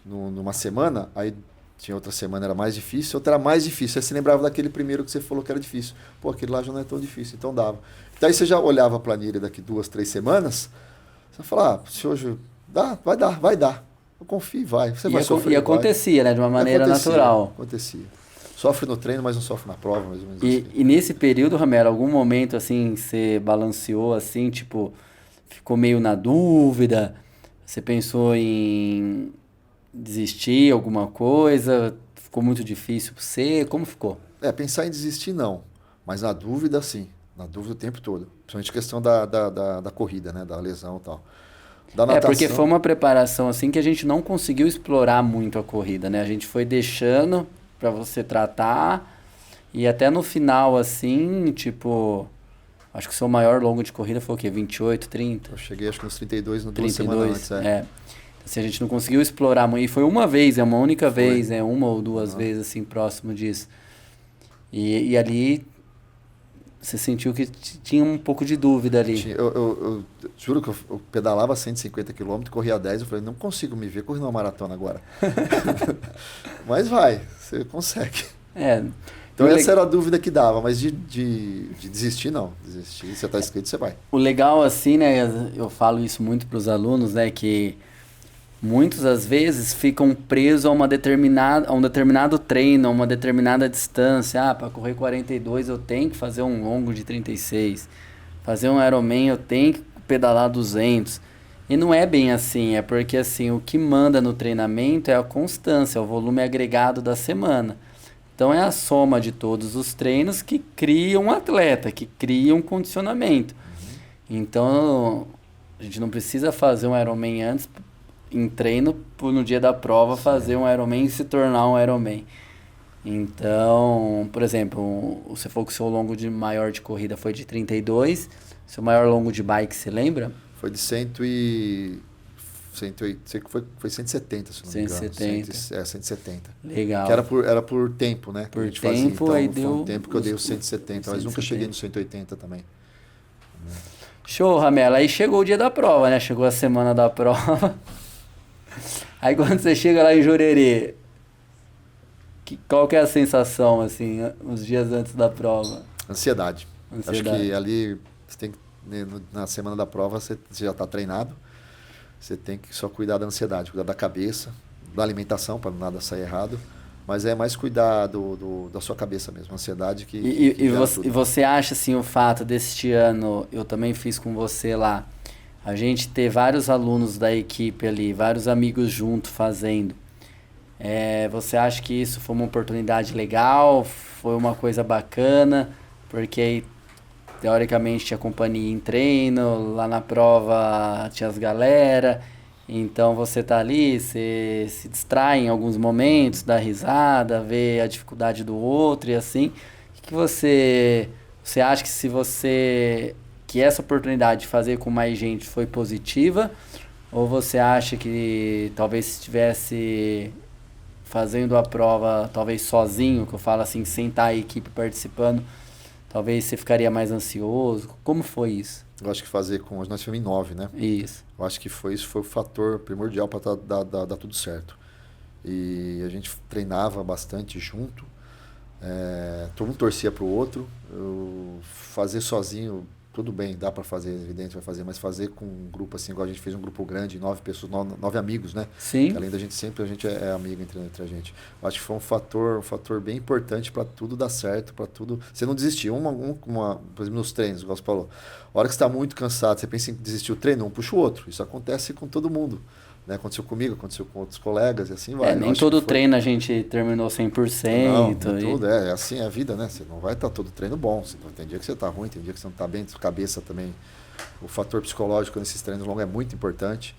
numa semana, aí tinha outra semana era mais difícil, outra era mais difícil. Aí você lembrava daquele primeiro que você falou que era difícil. Pô, aquele lá já não é tão difícil, então dava. Então aí você já olhava a planilha daqui 2, 3 semanas, você falava, se hoje dá, vai dar. Eu confio e vai. Você vai sofrer.
E acontecia, né? De uma maneira natural.
Acontecia. Sofre no treino, mas não sofre na prova, mais ou menos
assim.
E
nesse período, Ramiro, algum momento assim, você balanceou assim, tipo, ficou meio na dúvida? Você pensou em desistir alguma coisa? Ficou muito difícil para você? Como ficou?
Pensar em desistir não, mas na dúvida sim, na dúvida o tempo todo. Principalmente questão da corrida, né, da lesão e tal. Da natação.
Porque foi uma preparação assim que a gente não conseguiu explorar muito a corrida, né? A gente foi deixando para você tratar E até no final, assim, tipo, acho que o seu maior longo de corrida foi o quê? 28, 30?
Eu cheguei acho que uns 32 no 2 semanas
32,
antes,
é. Assim, a gente não conseguiu explorar muito. E foi uma vez, é uma única
Foi.
vez, é uma ou duas vezes, assim, próximo disso. E ali você sentiu que tinha um pouco de dúvida ali.
Eu juro que eu pedalava 150 km, corria 10, eu falei, não consigo me ver correndo uma maratona agora. Mas vai, você consegue.
É.
Então essa era a dúvida que dava, mas de desistir não. Desistir, você está inscrito, você vai.
O legal, assim, né, eu falo isso muito para os alunos, né, que muitas das vezes ficam presos a um determinado treino, a uma determinada distância. Ah, para correr 42 eu tenho que fazer um longo de 36. Fazer um Ironman eu tenho que pedalar 200. E não é bem assim, é porque assim, o que manda no treinamento é a constância, é o volume agregado da semana. Então é a soma de todos os treinos que criam um atleta, que criam um condicionamento. Então a gente não precisa fazer um Ironman antes em treino no dia da prova fazer um Ironman e se tornar um Ironman. Então, por exemplo, você falou que o seu longo maior de corrida foi de 32, seu maior longo de bike, você lembra?
Foi de 170, se não me engano.
170.
170.
Legal.
Que era por tempo, né?
Por
a gente
tempo,
fazia. Então,
aí
foi
deu
um tempo que eu dei os 170, mas
170.
nunca cheguei no 180 também.
Show, Ramela. Aí chegou o dia da prova, né? Chegou a semana da prova. Aí quando você chega lá em Jurerê, qual que é a sensação, assim, uns dias antes da prova?
Ansiedade.
Ansiedade.
Acho que ali, você tem que, na semana da prova, você já está treinado. Você tem que só cuidar da ansiedade, cuidar da cabeça, da alimentação, para nada sair errado. Mas é mais cuidar da sua cabeça mesmo, a ansiedade que
E você acha, assim, o fato deste ano, eu também fiz com você lá, a gente ter vários alunos da equipe ali, vários amigos junto fazendo, você acha que isso foi uma oportunidade legal, foi uma coisa bacana, porque aí, teoricamente, tinha companhia em treino, lá na prova tinha as galera, então você tá ali, você se distrai em alguns momentos, dá risada, vê a dificuldade do outro e assim. O que você acha que essa oportunidade de fazer com mais gente foi positiva? Ou você acha que talvez se estivesse fazendo a prova, talvez sozinho, que eu falo assim, sem estar a equipe participando, talvez você ficaria mais ansioso? Como foi isso?
Eu acho que fazer nós tivemos em 9, né?
Isso.
Eu acho que isso foi o fator primordial para dar tudo certo. E a gente treinava bastante junto, todo mundo torcia para o outro. Fazer sozinho, tudo bem, dá para fazer, evidente vai fazer, mas fazer com um grupo assim, igual a gente fez um grupo grande, 9 pessoas, 9 amigos, né?
Sim.
Que além da gente sempre, a gente é amigo entre a gente. Eu acho que foi um fator bem importante para tudo dar certo, para tudo. Você não desistir. Por exemplo, nos treinos, igual você falou. A hora que você está muito cansado, você pensa em desistir o treino, um puxa o outro. Isso acontece com todo mundo. Né? Aconteceu comigo, aconteceu com outros colegas e assim vai.
Nem todo treino a gente terminou 100%.
Não, tudo, assim é a vida, né? Você não vai estar todo treino bom. Tem dia que você está ruim, tem dia que você não está bem, sua cabeça também. O fator psicológico nesses treinos longos é muito importante.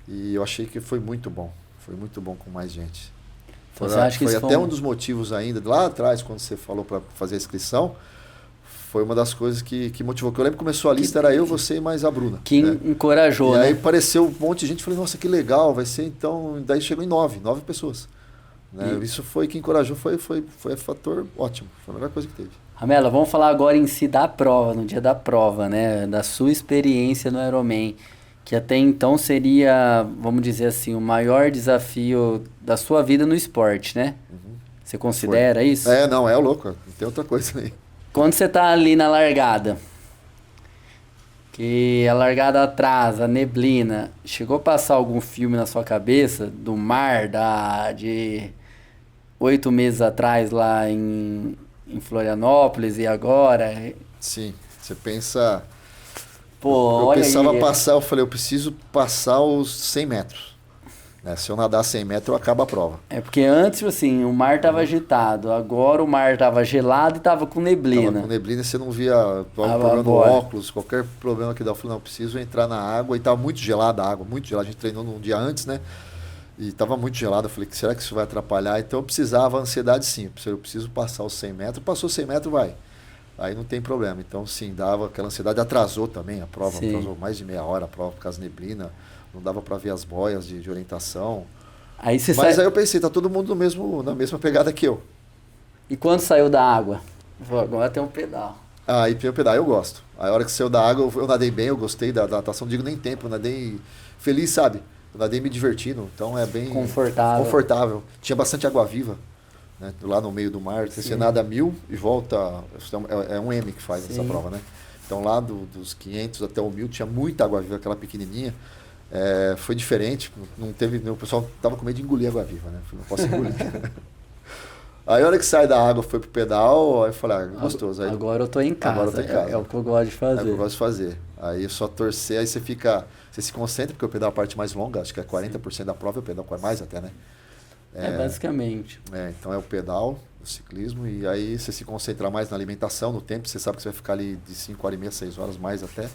E eu achei que foi muito bom. Foi muito bom com mais gente.
Então, você acha que
foi
isso
até um dos motivos ainda, lá atrás, quando você falou para fazer a inscrição, foi uma das coisas que motivou. Que eu lembro que começou a lista, era eu, você e mais a Bruna.
Que encorajou,
né? E
né?
aí apareceu um monte de gente, falei, nossa, que legal, vai ser então... Daí chegou em 9 pessoas. Né? Isso foi que encorajou, foi um fator ótimo, foi a melhor coisa que teve.
Ramela, vamos falar agora em si da prova, no dia da prova, né? Da sua experiência no Ironman, que até então seria, vamos dizer assim, o maior desafio da sua vida no esporte, né? Você considera isso?
Não, é louco, não tem outra coisa aí.
Quando você tá ali na largada, que a largada atrasa, a neblina, chegou a passar algum filme na sua cabeça do mar, de 8 meses atrás lá em Florianópolis e agora?
Sim, você pensa...
Pô,
eu
olha
pensava
aí.
eu falei, eu preciso passar os 100 metros. Né? Se eu nadar 100 metros, eu acabo a prova.
É porque antes, assim, o mar tava agitado, agora o mar tava gelado e tava com neblina.
Tava com neblina, você não via problema no óculos, qualquer problema que dá. Eu falei, não, eu preciso entrar na água. E tava muito gelada a água, muito gelada. A gente treinou num dia antes, né? E estava muito gelado, eu falei, será que isso vai atrapalhar? Então eu precisava, ansiedade sim, eu preciso passar os 100 metros, passou 100 metros, vai. Aí não tem problema. Então sim, dava aquela ansiedade, atrasou também a prova,
Sim.
atrasou mais de meia hora a prova por causa da neblina, não dava para ver as boias de orientação.
Aí você
Mas
sai...
aí eu pensei, tá todo mundo na mesma pegada que eu.
E quando saiu da água? Vou agora tem um pedal.
Aí tem o pedal, eu gosto. Aí a hora que saiu da água, eu nadei bem, eu gostei da natação, não digo nem tempo, eu nadei feliz, sabe? Eu nadei me divertindo, então é bem confortável. Tinha bastante água-viva, né? Lá no meio do mar, você nada 1000 e volta, é um M que faz essa prova, né? Então lá dos 500 até o 1000 tinha muita água-viva, aquela pequenininha. Foi diferente, não teve, o pessoal tava com medo de engolir água-viva, né? Eu não posso engolir. Aí a hora que sai da água, foi pro pedal, aí eu falei, gostoso. Aí,
agora eu tô em casa.
Agora eu tô em casa.
É o que eu gosto de fazer.
É o que eu gosto de fazer. Aí é só torcer, aí você se concentra, porque o pedal é a parte mais longa, acho que é 40% da prova, o pedal é mais até, né?
Basicamente.
Então é o pedal, o ciclismo, e aí você se concentra mais na alimentação, no tempo, você sabe que você vai ficar ali de 5 horas e meia, 6 horas mais até.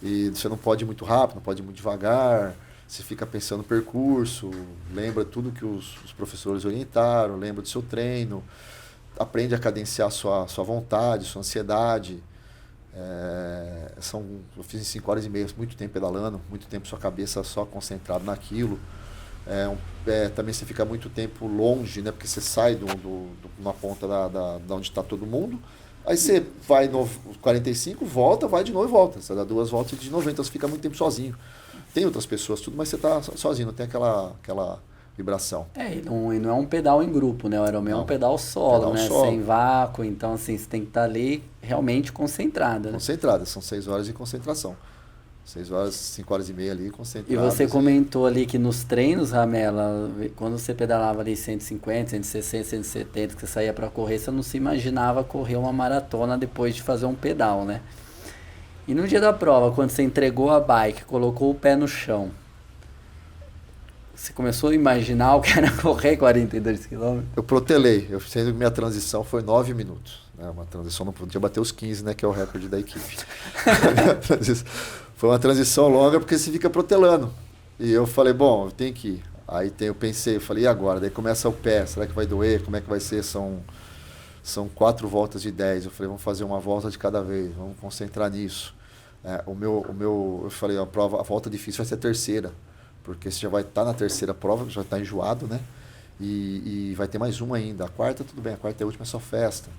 E você não pode ir muito rápido, não pode ir muito devagar, você fica pensando no percurso, lembra tudo que os professores orientaram, lembra do seu treino, aprende a cadenciar sua vontade, sua ansiedade. Eu fiz em 5 horas e meia, muito tempo pedalando, muito tempo sua cabeça só concentrada naquilo. Também você fica muito tempo longe, né? Porque você sai de uma ponta da onde está todo mundo, aí você vai no 45, volta, vai de novo e volta. Você dá 2 voltas de novo, então você fica muito tempo sozinho. Tem outras pessoas, tudo, mas você está sozinho, não tem aquela vibração.
E não é um pedal em grupo, né? O Ironman é um pedal solo, né?
Solo.
Sem vácuo, então assim, você tem que estar ali realmente concentrado, né?
Concentrada, são 6 horas de concentração. 6 horas, 5 horas e meia ali, concentrado.
E você comentou ali que nos treinos, Ramela, quando você pedalava ali 150, 160, 170, que você saía para correr, você não se imaginava correr uma maratona depois de fazer um pedal, né? E no dia da prova, quando você entregou a bike, colocou o pé no chão, você começou a imaginar o que era correr 42 km?
Eu protelei, sendo que minha transição foi 9 minutos. Né? Uma transição, não podia bater os 15, né, que é o recorde da equipe. Foi uma transição longa porque você fica protelando. E eu falei, bom, eu tenho que ir. Aí eu pensei, eu falei, e agora? Daí começa o pé, será que vai doer? Como é que vai ser? São 4 voltas de 10. Eu falei, vamos fazer uma volta de cada vez, vamos concentrar nisso. Eu falei, a volta difícil vai ser a terceira, porque você já vai estar na terceira prova, já está enjoado, né? E vai ter mais uma ainda. A quarta, tudo bem, a quarta é a última, é só festa.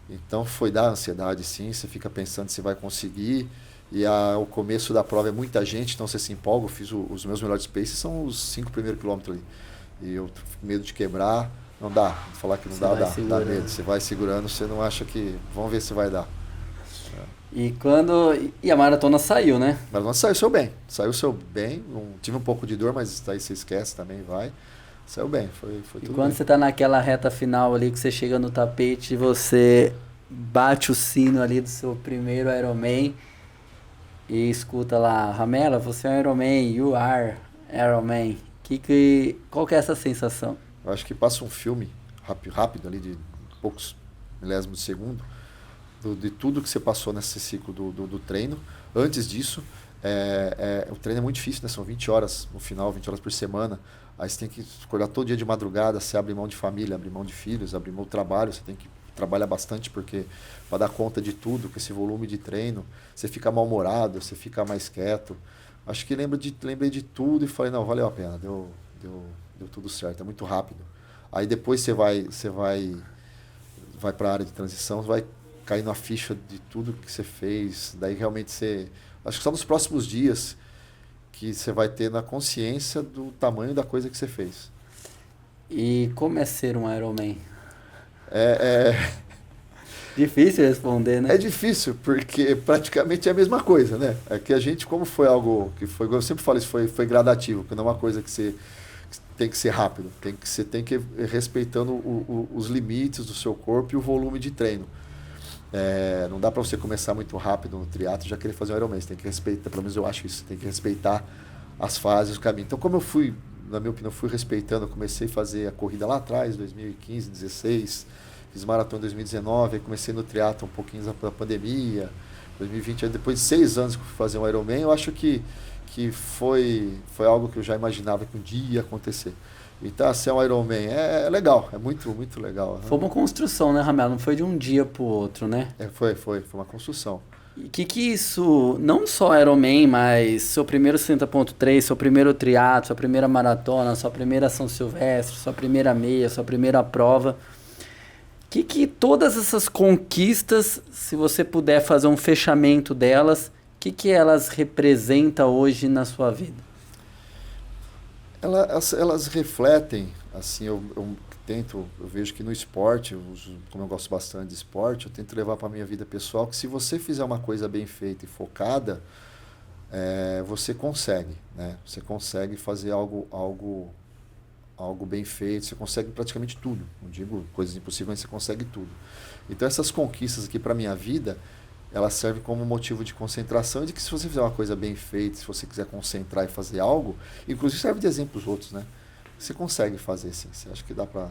Então foi dar ansiedade, sim, você fica pensando se vai conseguir. E o começo da prova é muita gente, então você se empolga. Eu fiz os meus melhores paces, são os 5 primeiros quilômetros ali. E eu com medo de quebrar, não dá. Falar que não dá medo. Você vai segurando, você não acha que... Vamos ver se vai dar.
E a maratona saiu, né?
A maratona saiu bem. Tive um pouco de dor, mas aí você esquece também, vai. Saiu bem, foi tudo bem.
E quando você tá naquela reta final ali, que você chega no tapete e você bate o sino ali do seu primeiro Ironman e escuta lá, Ramela, você é um Ironman, you are Ironman. Qual que é essa sensação?
Eu acho que passa um filme rápido ali, de poucos milésimos de segundo, de tudo que você passou nesse ciclo do treino. Antes disso, o treino é muito difícil, né? São 20 horas no final, 20 horas por semana. Aí você tem que acordar todo dia de madrugada, você abre mão de família, abre mão de filhos, abre mão do trabalho, você tem que trabalhar bastante porque para dar conta de tudo, com esse volume de treino, você fica mal-humorado, você fica mais quieto. Acho que lembrei de tudo e falei, não, valeu a pena, deu tudo certo, é muito rápido. Aí depois você vai para a área de transição, vai cair na ficha de tudo que você fez, daí realmente acho que só nos próximos dias que você vai ter na consciência do tamanho da coisa que você fez.
E como é ser um Ironman? Difícil responder, né?
É difícil, porque praticamente é a mesma coisa, né? É que a gente, como foi algo que foi, eu sempre falo isso, foi gradativo, que não é uma coisa que tem que ser rápido, você tem que ir respeitando os limites do seu corpo e o volume de treino. Não dá para você começar muito rápido no triatlo e já querer fazer um Ironman, você tem que respeitar, pelo menos eu acho isso, tem que respeitar as fases, o caminho. Então, como eu fui, na minha opinião, respeitando, eu comecei a fazer a corrida lá atrás, 2015, 2016, fiz maratona em 2019, aí comecei no triatlo um pouquinho da pandemia, 2020, aí depois de 6 anos que eu fui fazer um Ironman, eu acho que que foi algo que eu já imaginava que um dia ia acontecer. Então, ser um Ironman é legal, é muito, muito legal.
Foi uma construção, né, Ramel? Não foi de um dia pro outro, né?
Foi uma construção.
E que isso, não só Ironman, mas seu primeiro 60.3, seu primeiro triatlo, sua primeira maratona, sua primeira São Silvestre, sua primeira meia, sua primeira prova, que todas essas conquistas, se você puder fazer um fechamento delas, que elas representam hoje na sua vida?
Elas refletem, assim, eu vejo que no esporte, como eu gosto bastante de esporte, eu tento levar para a minha vida pessoal que se você fizer uma coisa bem feita e focada, você consegue, né? Você consegue fazer algo bem feito, você consegue praticamente tudo. Não digo coisas impossíveis, mas você consegue tudo. Então essas conquistas aqui para a minha vida, elas servem como motivo de concentração e de que se você fizer uma coisa bem feita, se você quiser concentrar e fazer algo, inclusive serve de exemplo para os outros, né? Você consegue fazer, sim. Você acha que dá para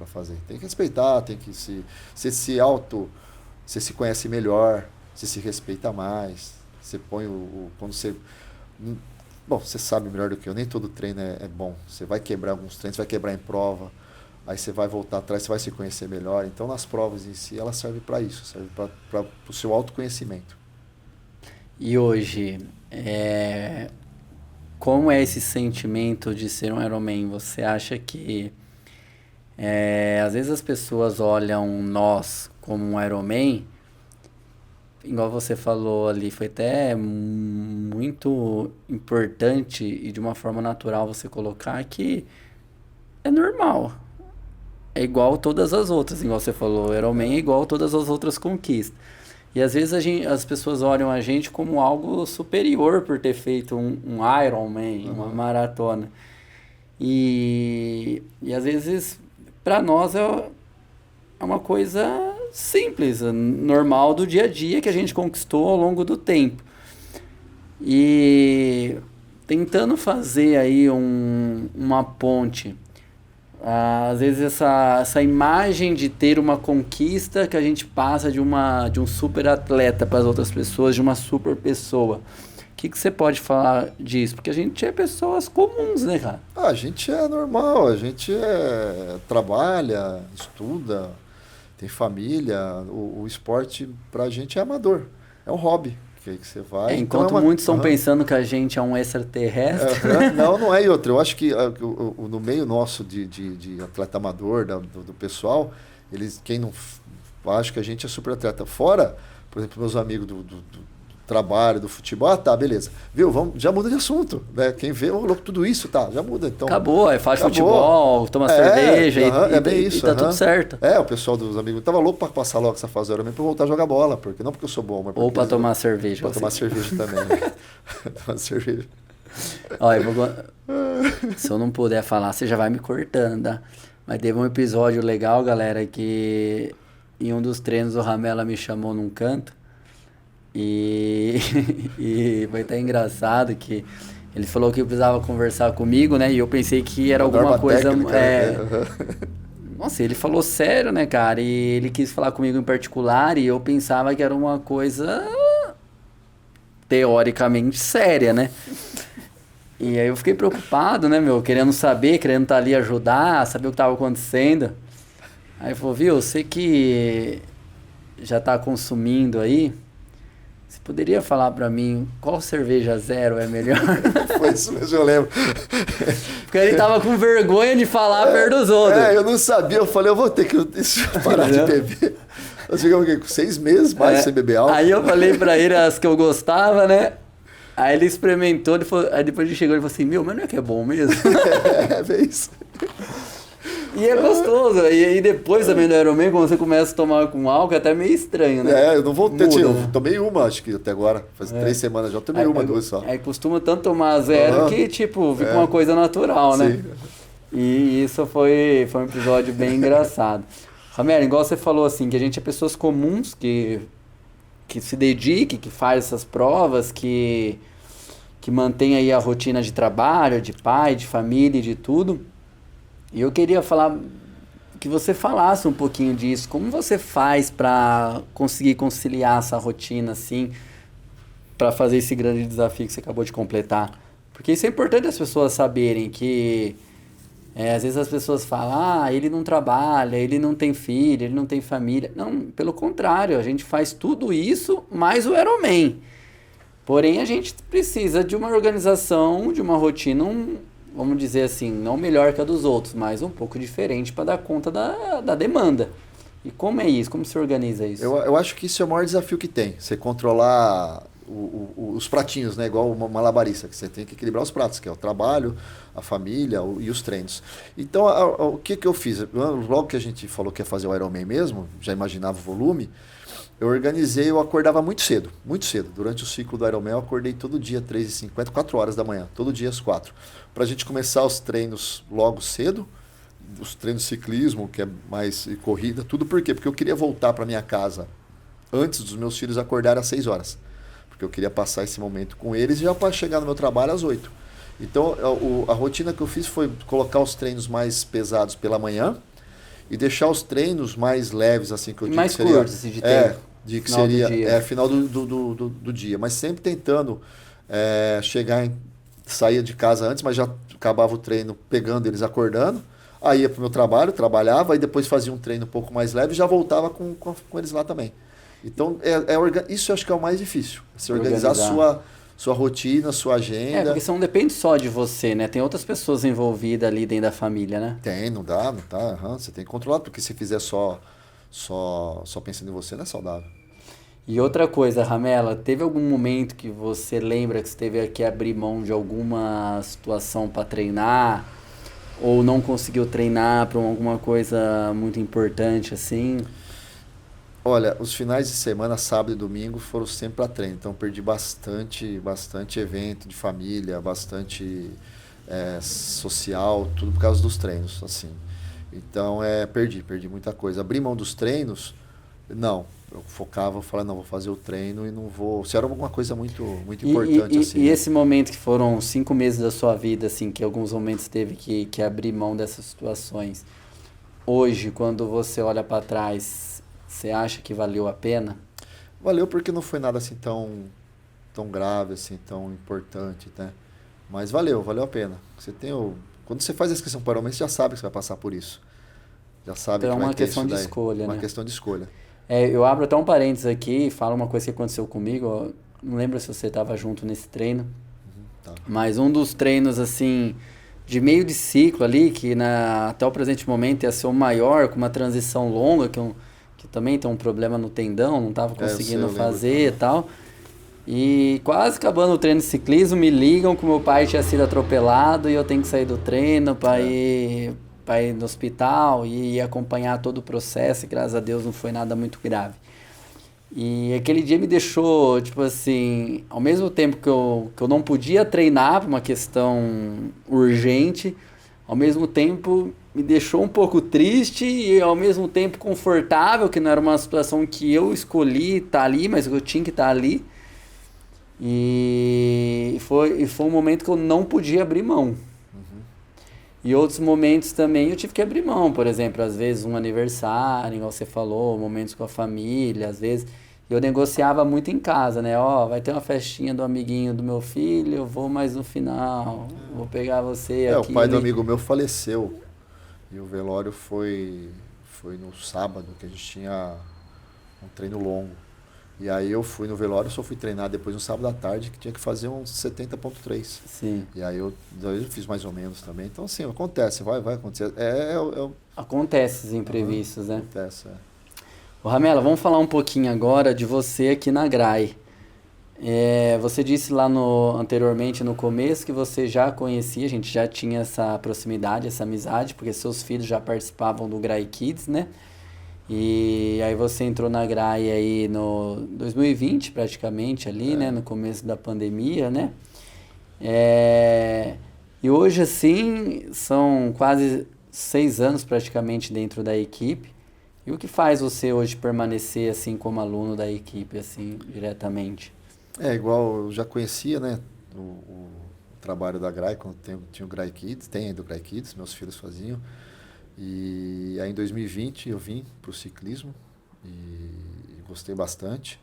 fazer. Tem que respeitar, tem que você se conhece melhor, você se respeita mais, você põe quando você... Bom, você sabe melhor do que eu, nem todo treino é bom. Você vai quebrar alguns treinos, vai quebrar em prova, aí você vai voltar atrás, você vai se conhecer melhor. Então, nas provas em si, ela serve para isso, serve para o seu autoconhecimento.
E hoje, como é esse sentimento de ser um Ironman? Você acha que às vezes as pessoas olham nós como um Ironman, igual você falou ali, foi até muito importante e de uma forma natural você colocar que é normal. É igual todas as outras, igual você falou, Ironman é igual todas as outras conquistas. E às vezes as pessoas olham a gente como algo superior por ter feito um Ironman, uma maratona. E às vezes, para nós, é uma coisa simples, normal do dia a dia que a gente conquistou ao longo do tempo. E tentando fazer aí uma ponte. Às vezes essa imagem de ter uma conquista que a gente passa de um super atleta para as outras pessoas, de uma super pessoa. O que você pode falar disso? Porque a gente é pessoas comuns, né, cara?
A gente é normal, a gente trabalha, estuda, tem família. O esporte pra gente é amador, é um hobby. Que você vai.
Enquanto muitos estão pensando que a gente é um extraterrestre.
Não é outra. Eu acho que no meio nosso de atleta amador, do pessoal, quem não acha que a gente é super atleta. Fora, por exemplo, meus amigos do trabalho, do futebol, tá, beleza. Viu? Já muda de assunto. Né? Quem vê, louco, tudo isso, tá, já muda. Então,
acabou, aí faz futebol, toma cerveja
é bem isso,
e tá tudo certo.
O pessoal dos amigos tava louco pra passar logo essa fase pra voltar a jogar bola, não porque eu sou bom, mas
ou pra tomar cerveja.
Pra tomar cerveja também. Tomar cerveja.
Olha, se eu não puder falar, você já vai me cortando, tá? Mas teve um episódio legal, galera, que em um dos treinos o Ramela me chamou num canto. E foi até engraçado que ele falou que precisava conversar comigo, né? E eu pensei que era alguma coisa... Nossa, ele falou sério, né, cara? E ele quis falar comigo em particular e eu pensava que era uma coisa teoricamente séria, né? E aí eu fiquei preocupado, né, meu? Querendo saber, querendo estar ali ajudar, saber o que estava acontecendo. Aí ele falou, viu, você que já tá consumindo aí... Você poderia falar pra mim qual cerveja zero é melhor?
Foi isso mesmo, eu lembro.
Porque ele tava com vergonha de falar perto dos outros.
Eu não sabia, eu falei, eu vou ter que parar de beber. Nós ficamos com 6 meses mais sem beber álcool.
Aí eu falei pra ele as que eu gostava, né? Aí ele experimentou, aí depois ele chegou e falou assim, mas não é que é bom mesmo?
É isso.
E é gostoso. E depois também do Ironman, quando você começa a tomar com álcool, é até meio estranho, né?
Eu não vou ter. Eu tomei uma, acho que até agora. Faz 3 semanas já. Eu tomei 2 só.
Aí costuma tanto tomar zero que, tipo, fica uma coisa natural, né?
Sim.
E isso foi um episódio bem engraçado. Ramiro, igual você falou, assim, que a gente é pessoas comuns, que se dedique, que faz essas provas, que mantém aí a rotina de trabalho, de pai, de família, de tudo. E eu queria falar, que você falasse um pouquinho disso. Como você faz para conseguir conciliar essa rotina, assim? para fazer esse grande desafio que você acabou de completar? Porque isso é importante as pessoas saberem que às vezes as pessoas falam, ele não trabalha, ele não tem filho, ele não tem família. Não, pelo contrário, a gente faz tudo isso mais o Ironman. Porém, a gente precisa de uma organização, de uma rotina, vamos dizer assim, não melhor que a dos outros, mas um pouco diferente para dar conta da demanda. E como é isso? Como se organiza isso?
Eu acho que isso é o maior desafio que tem. Você controlar os pratinhos, né? Igual uma malabarista, que você tem que equilibrar os pratos, que é o trabalho, a família e os treinos. Então, o que eu fiz? Logo que a gente falou que ia fazer o Ironman mesmo, já imaginava o volume, eu acordava muito cedo, muito cedo. Durante o ciclo do Ironman, eu acordei todo dia, 3h50, 4 horas da manhã, todo dia às 4. Para a gente começar os treinos logo cedo, os treinos de ciclismo, que é mais corrida, tudo por quê? Porque eu queria voltar para minha casa antes dos meus filhos acordarem às 6 horas. Porque eu queria passar esse momento com eles e já para chegar no meu trabalho às 8. Então, a rotina que eu fiz foi colocar os treinos mais pesados pela manhã e deixar os treinos mais leves, assim, que eu digo
mais
que seria...
curtos, assim, de tempo.
De que seria final do dia. Mas sempre tentando saía de casa antes, mas já acabava o treino pegando eles acordando. Aí ia para o meu trabalho, trabalhava, aí depois fazia um treino um pouco mais leve e já voltava com eles lá também. Então, isso eu acho que é o mais difícil. Você organizar sua rotina, sua agenda.
Porque isso não depende só de você, né? Tem outras pessoas envolvidas ali dentro da família, né?
Tem, não dá. Você tem que controlar, porque se fizer só pensando em você, não é saudável.
E outra coisa, Ramela, teve algum momento que você lembra que você teve que abrir mão de alguma situação para treinar? Ou não conseguiu treinar para alguma coisa muito importante assim?
Olha, os finais de semana, sábado e domingo, foram sempre para treino. Então perdi bastante evento de família, bastante social, tudo por causa dos treinos, assim. Então perdi muita coisa. Abri mão dos treinos, não. Eu falava, não, vou fazer o treino e não vou. Se era alguma coisa muito importante, assim.
E esse momento que foram 5 meses da sua vida, assim, que alguns momentos teve que abrir mão dessas situações. Hoje, quando você olha para trás, você acha que valeu a pena?
Valeu porque não foi nada assim tão grave, assim, tão importante, né? Mas valeu a pena. Quando você faz a inscrição para o Ironman, você já sabe que você vai passar por isso. Já sabe
Então
que
é
vai
uma
ter
questão
isso
de
daí.
escolha, né?
Uma questão de escolha.
Eu abro até um parênteses aqui e falo uma coisa que aconteceu comigo. Eu não lembro se você estava junto nesse treino.
Tá.
Mas um dos treinos, assim, de meio de ciclo ali, que até o presente momento ia ser o maior, com uma transição longa, que também tem um problema no tendão, não estava conseguindo fazer e tal. E quase acabando o treino de ciclismo, me ligam que meu pai tinha sido atropelado e eu tenho que sair do treino para ir no hospital e acompanhar todo o processo. E graças a Deus não foi nada muito grave. E aquele dia me deixou, tipo assim, ao mesmo tempo que eu não podia treinar por uma questão urgente, ao mesmo tempo me deixou um pouco triste e ao mesmo tempo confortável, que não era uma situação que eu escolhi estar ali, mas eu tinha que estar ali. E foi um momento que eu não podia abrir mão. E outros momentos também eu tive que abrir mão, por exemplo, às vezes um aniversário, igual você falou, momentos com a família, às vezes eu negociava muito em casa, né? Vai ter uma festinha do amiguinho do meu filho, eu vou mais no final, vou pegar você aqui.
O pai do amigo meu faleceu e o velório foi no sábado, que a gente tinha um treino longo. E aí eu fui no velório, só fui treinar depois no sábado à tarde, que tinha que fazer uns 70.3.
Sim.
E aí eu fiz mais ou menos também. Então, assim, acontece, vai acontecer.
Acontece esses imprevistos, né?
Acontece,
Ô, Ramela, vamos falar um pouquinho agora de você aqui na GRAI. Você disse lá anteriormente, no começo, que você já conhecia, a gente já tinha essa proximidade, essa amizade, porque seus filhos já participavam do GRAI Kids, né? E aí você entrou na GRAI aí no 2020, praticamente, ali, né? No começo da pandemia, né? E hoje, assim, são quase 6 anos praticamente dentro da equipe. E o que faz você hoje permanecer, assim, como aluno da equipe, assim, diretamente?
Igual eu já conhecia, né? O trabalho da GRAI, quando tinha o GRAI Kids, tem ainda o GRAI Kids, meus filhos faziam. E aí em 2020 eu vim para o ciclismo e gostei bastante.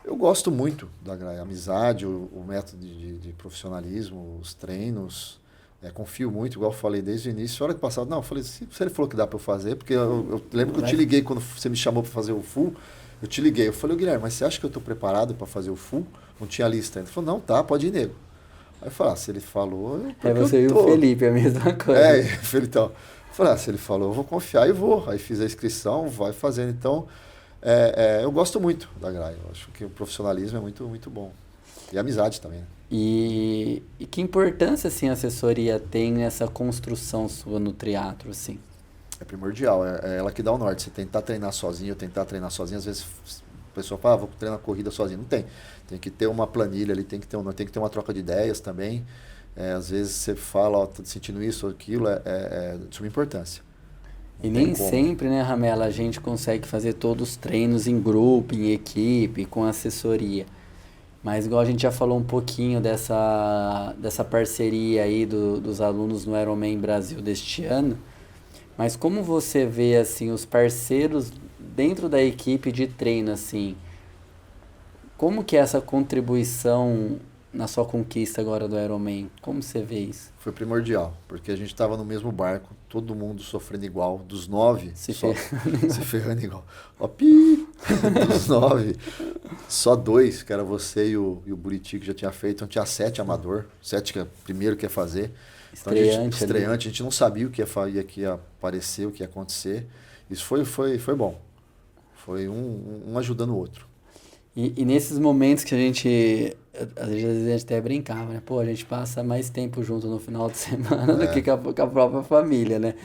Eu gosto muito da Graia, a amizade, o método de profissionalismo, os treinos. Confio muito, igual eu falei desde o início. A hora que passava, não, eu falei, se ele falou que dá para eu fazer, porque eu lembro que eu te liguei quando você me chamou para fazer o full, eu te liguei. Eu falei, Guilherme, mas você acha que eu estou preparado para fazer o full? Não tinha lista ainda. Ele falou, não, tá, pode ir, nego. Aí eu falei, se ele falou,
Você e o Felipe, a mesma coisa.
Felipe, então. Eu falei, se ele falou, eu vou confiar e vou. Aí fiz a inscrição, vai fazendo. Então, eu gosto muito da Graia. Eu acho que o profissionalismo é muito, muito bom. E a amizade também.
E que importância, assim, a assessoria tem nessa construção sua no triatlo, assim?
É primordial, é ela que dá o norte. Você tentar treinar sozinho, às vezes o pessoal fala, vou treinar corrida sozinho. Não tem. Tem que ter uma planilha ali, tem que ter uma troca de ideias também. Às vezes você fala, tô sentindo isso ou aquilo, é de suma importância.
E nem sempre, né, Ramela, a gente consegue fazer todos os treinos em grupo, em equipe, com assessoria. Mas igual a gente já falou um pouquinho dessa parceria aí dos alunos no Ironman Brasil deste ano, mas como você vê, assim, os parceiros dentro da equipe de treino, assim, como que é essa contribuição na sua conquista agora do Ironman? Como você vê isso?
Foi primordial, porque a gente estava no mesmo barco, todo mundo sofrendo igual, dos 9, se ferrando igual. Ó, dos 9, só 2, que era você e o Buriti, que já tinha feito, então tinha 7 amador, 7 que é o primeiro que ia fazer.
Estreante,
então, a gente não sabia o que ia aparecer, o que ia acontecer. Isso foi bom. Foi um ajudando o outro.
E nesses momentos que a gente, às vezes a gente até brincava, né? Pô, a gente passa mais tempo junto no final de semana do que com a própria família, né?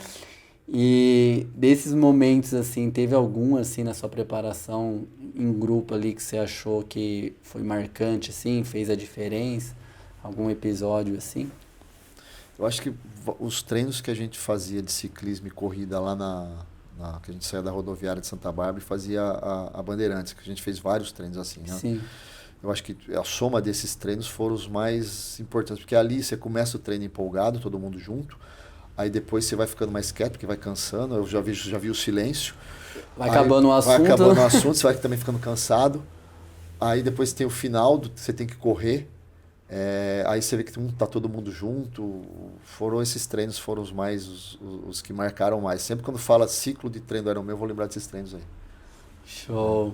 E desses momentos, assim, teve algum, assim, na sua preparação em grupo ali que você achou que foi marcante, assim, fez a diferença? Algum episódio, assim?
Eu acho que os treinos que a gente fazia de ciclismo e corrida lá que a gente saía da rodoviária de Santa Bárbara e fazia a Bandeirantes, que a gente fez vários treinos assim, né?
Sim.
Eu acho que a soma desses treinos foram os mais importantes, porque ali você começa o treino empolgado, todo mundo junto, aí depois você vai ficando mais quieto, porque vai cansando, eu já vi o silêncio.
Vai acabando o assunto.
Vai acabando o assunto, você vai também ficando cansado. Aí depois tem o final, você tem que correr. Aí você vê que tá todo mundo junto. Esses treinos foram os que marcaram mais. Sempre quando fala ciclo de treino do Ironman, eu vou lembrar desses treinos aí.
Show.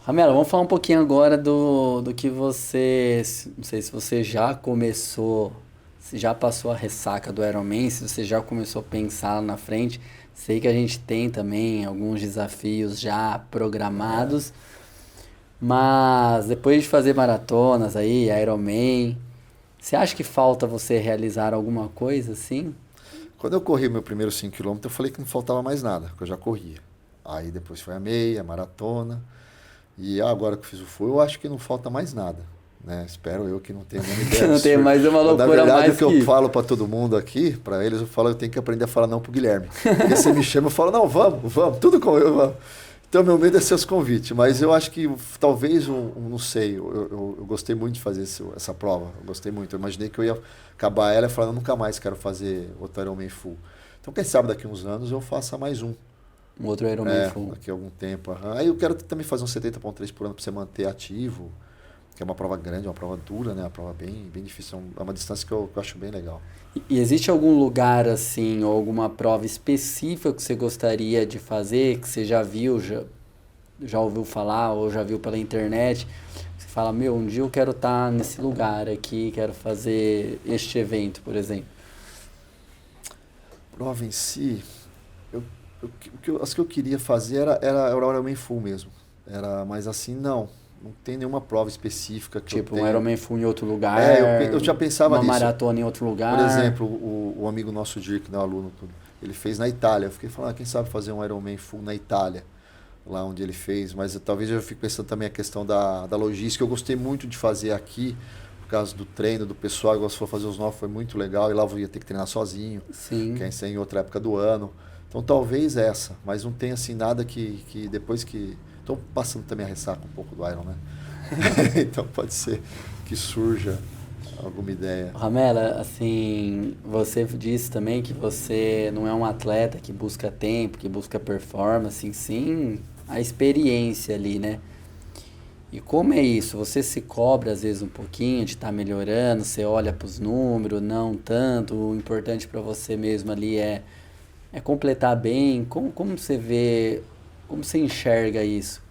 Ramela, vamos falar um pouquinho agora do que você, não sei se você já começou, se já passou a ressaca do Ironman, se você já começou a pensar lá na frente. Sei que a gente tem também alguns desafios já programados. Mas depois de fazer maratonas aí, Ironman, você acha que falta você realizar alguma coisa assim?
Quando eu corri meu primeiro 5 km, eu falei que não faltava mais nada, que eu já corria. Aí depois foi a meia, a maratona. E agora que eu fiz o full, eu acho que não falta mais nada. Né? Espero eu que não tenha nenhuma ideia.
Não tem mais uma loucura.
Na verdade,
mais
o que eu falo para todo mundo aqui, para eles, eu tenho que aprender a falar não pro Guilherme. Porque você me chama, eu falo, não, vamos, tudo com eu, vamos. Então, meu medo é seus convites, mas eu acho que talvez, não sei, eu gostei muito de fazer essa prova, eu gostei muito. Eu imaginei que eu ia acabar ela e falar, nunca mais quero fazer outro Ironman full. Então, quem sabe daqui a uns anos eu faça mais um.
Um outro Ironman full.
Daqui a algum tempo. Aí eu quero também fazer um 70.3 por ano para você manter ativo, que é uma prova grande, uma prova dura, né? Uma prova bem difícil, é uma distância que eu acho bem legal.
E existe algum lugar assim, ou alguma prova específica que você gostaria de fazer, que você já viu, já ouviu falar, ou já viu pela internet? Você fala, um dia eu quero estar nesse lugar aqui, quero fazer este evento, por exemplo.
Prova em si, as que eu queria fazer era o Ironman full mesmo. Mas assim, não tem nenhuma prova específica que
tipo,
eu tenho.
Um Ironman full em outro lugar,
eu já pensava nisso.
Uma maratona em outro lugar.
Por exemplo, o amigo nosso Dirk, né, o aluno, ele fez na Itália. Eu fiquei falando, quem sabe fazer um Ironman full na Itália, lá onde ele fez. Mas talvez eu fique pensando também a questão da logística. Eu gostei muito de fazer aqui, por causa do treino, do pessoal. Igual se for fazer os 9, foi muito legal. E lá eu ia ter que treinar sozinho.
Sim.
Que é em outra época do ano. Então talvez essa, mas não tem assim nada que depois que... Estou passando também a ressaca um pouco do Iron, né? Então pode ser que surja alguma ideia.
Ramela, assim, você disse também que você não é um atleta que busca tempo, que busca performance, sim, a experiência ali, né? E como é isso? Você se cobra às vezes um pouquinho de estar melhorando, você olha para os números, não tanto, o importante para você mesmo ali é completar bem. Como você vê, como você enxerga isso?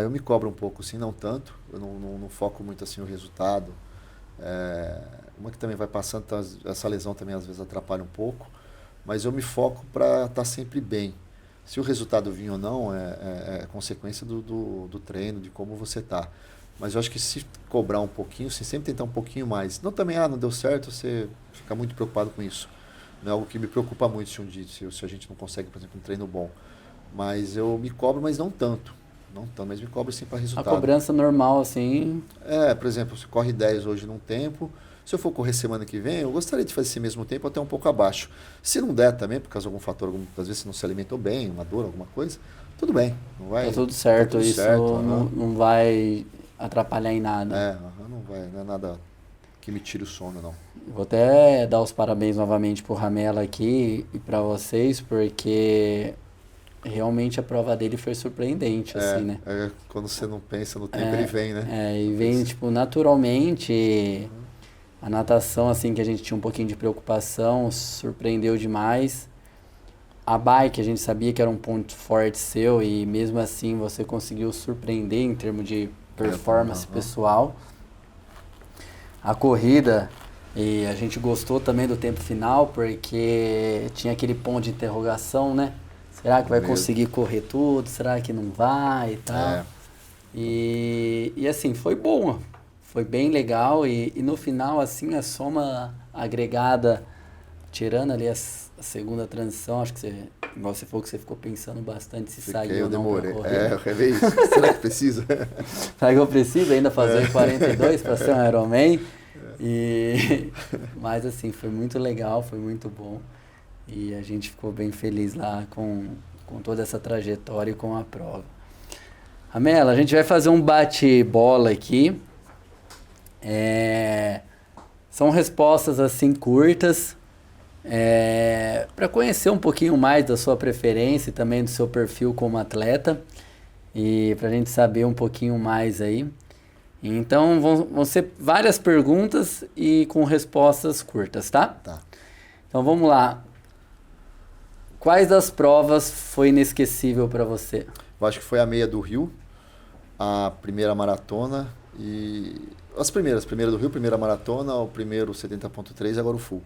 Eu me cobro um pouco, sim, não tanto. Eu não foco muito assim o resultado. Uma que também vai passando, então, essa lesão também às vezes atrapalha um pouco, mas eu me foco para estar sempre bem. Se o resultado vir ou não é consequência do treino, de como você está. Mas eu acho que se cobrar um pouquinho, se sempre tentar um pouquinho mais. Não também, não deu certo, você fica muito preocupado com isso. Não é algo que me preocupa muito se a gente não consegue, por exemplo, um treino bom. Mas eu me cobro, mas não tanto. Não tanto, mas me cobro sim para
A
resultado.
cobrança normal, assim,
Por exemplo, você corre 10 hoje num tempo. Se eu for correr semana que vem, eu gostaria de fazer esse mesmo tempo até um pouco abaixo. Se não der também, por causa de algum fator, às vezes você não se alimentou bem, uma dor, alguma coisa, tudo bem. Não vai,
tá tudo certo,
tudo
isso
certo,
não vai atrapalhar em nada.
não é nada que me tire o sono, não.
Vou até dar os parabéns novamente pro Ramela aqui e para vocês, porque realmente a prova dele foi surpreendente, assim, né?
Quando você não pensa no tempo, ele vem, né?
E vem, tipo, naturalmente. A natação, assim, que a gente tinha um pouquinho de preocupação, surpreendeu demais. A bike, a gente sabia que era um ponto forte seu e mesmo assim você conseguiu surpreender em termos de performance pessoal. A corrida, e a gente gostou também do tempo final porque tinha aquele ponto de interrogação, né? Será que vai conseguir correr tudo? Será que não vai e tal? E assim, foi bom. Foi bem legal e no final, assim, a soma agregada, tirando ali a segunda transição, acho que você, igual você falou que você ficou pensando bastante se saiu ou não pra correr.
Eu falei isso. Será que precisa?
Será que eu preciso ainda fazer 42 para ser um Ironman? Mas assim, foi muito legal, foi muito bom. E a gente ficou bem feliz lá com toda essa trajetória e com a prova. Ramela, a gente vai fazer um bate-bola aqui. São respostas assim curtas, para conhecer um pouquinho mais da sua preferência e também do seu perfil como atleta e para a gente saber um pouquinho mais aí. Então vão ser várias perguntas e com respostas curtas, tá?
Tá.
Então vamos lá. Quais das provas foi inesquecível para você?
Eu acho que foi a meia do Rio, a primeira maratona e... As primeiras, primeira do Rio, primeira maratona, o primeiro 70.3 e agora o full.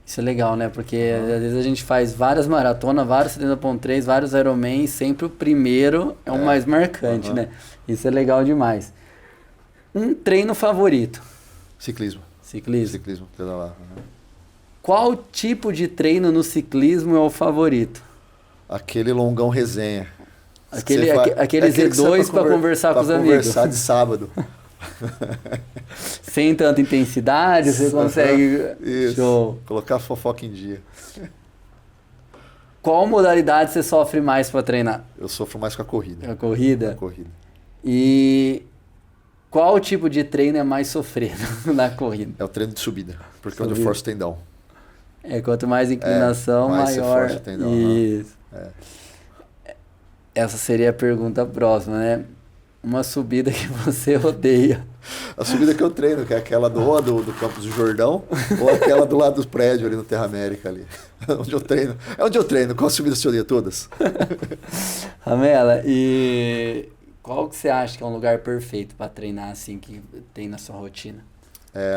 Isso é legal, né? Porque às vezes a gente faz várias maratonas, vários 70.3, vários Ironman e sempre o primeiro é o mais marcante, né? Isso é legal demais. Um treino favorito?
Ciclismo.
Ciclismo.
Pedalar.
Qual tipo de treino no ciclismo é o favorito?
Aquele longão resenha.
Aquele Z2 para conversar com os amigos.
Conversar de sábado.
Sem tanta intensidade, você consegue...
Isso.
Show.
Colocar a fofoca em dia.
Qual modalidade você sofre mais para treinar?
Eu sofro mais com a corrida.
A corrida?
A corrida.
E qual tipo de treino é mais sofrido na corrida?
É o treino de subida, porque é onde eu forço o tendão.
Quanto mais inclinação,
mais
maior.
você força o tendão.
Isso. Essa seria a pergunta próxima, né? Uma subida que você odeia.
A subida que eu treino, que é aquela do Campos do Jordão, ou aquela do lado do prédio ali no Terra América ali. Onde eu treino. É onde eu treino. Qual subida você odeia todas?
Ramela, e qual que você acha que é um lugar perfeito para treinar assim que tem na sua rotina?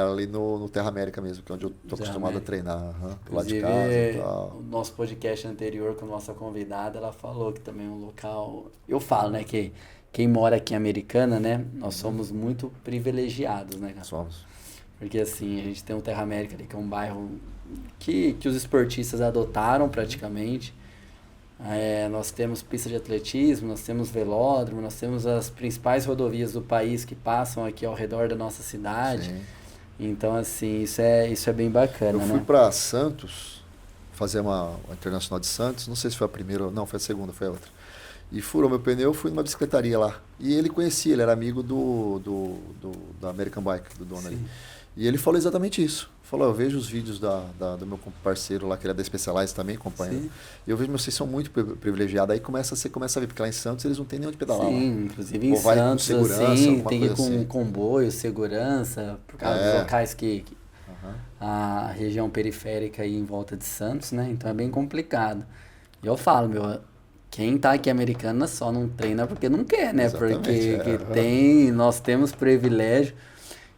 Ali no Terra América mesmo, que é onde eu tô acostumado a treinar. Do lado de casa e tal.
O nosso podcast anterior com a nossa convidada, ela falou que também é um local... Eu falo, né, que quem mora aqui em Americana, né, nós somos muito privilegiados, né, cara?
Somos.
Porque assim, a gente tem o Terra América ali, que é um bairro que os esportistas adotaram praticamente. Nós temos pista de atletismo, nós temos velódromo, nós temos as principais rodovias do país que passam aqui ao redor da nossa cidade.
Sim.
Então, assim, isso é bem bacana,
né? Eu fui para Santos, fazer uma Internacional de Santos, não sei se foi a primeira, não, foi a segunda, foi a outra. E furou meu pneu, fui numa bicicletaria lá. E ele conhecia, ele era amigo da American Bike, do dono ali. E ele falou exatamente isso. Falou, eu vejo os vídeos do meu parceiro lá, que ele é da Specialized também, acompanhando.
Sim.
E eu vejo, vocês são muito privilegiados. Aí você começa a ver, porque lá em Santos eles não tem nem onde pedalar.
Sim, inclusive em
Ou vai com
Santos,
segurança,
assim,
alguma
tem que ir
coisa
com
assim.
comboio, segurança, por causa dos locais que
Aham.
a região periférica aí em volta de Santos, né? Então é bem complicado. E eu falo, meu, quem tá aqui em Americana só não treina porque não quer, né?
Exatamente,
Porque nós temos privilégio.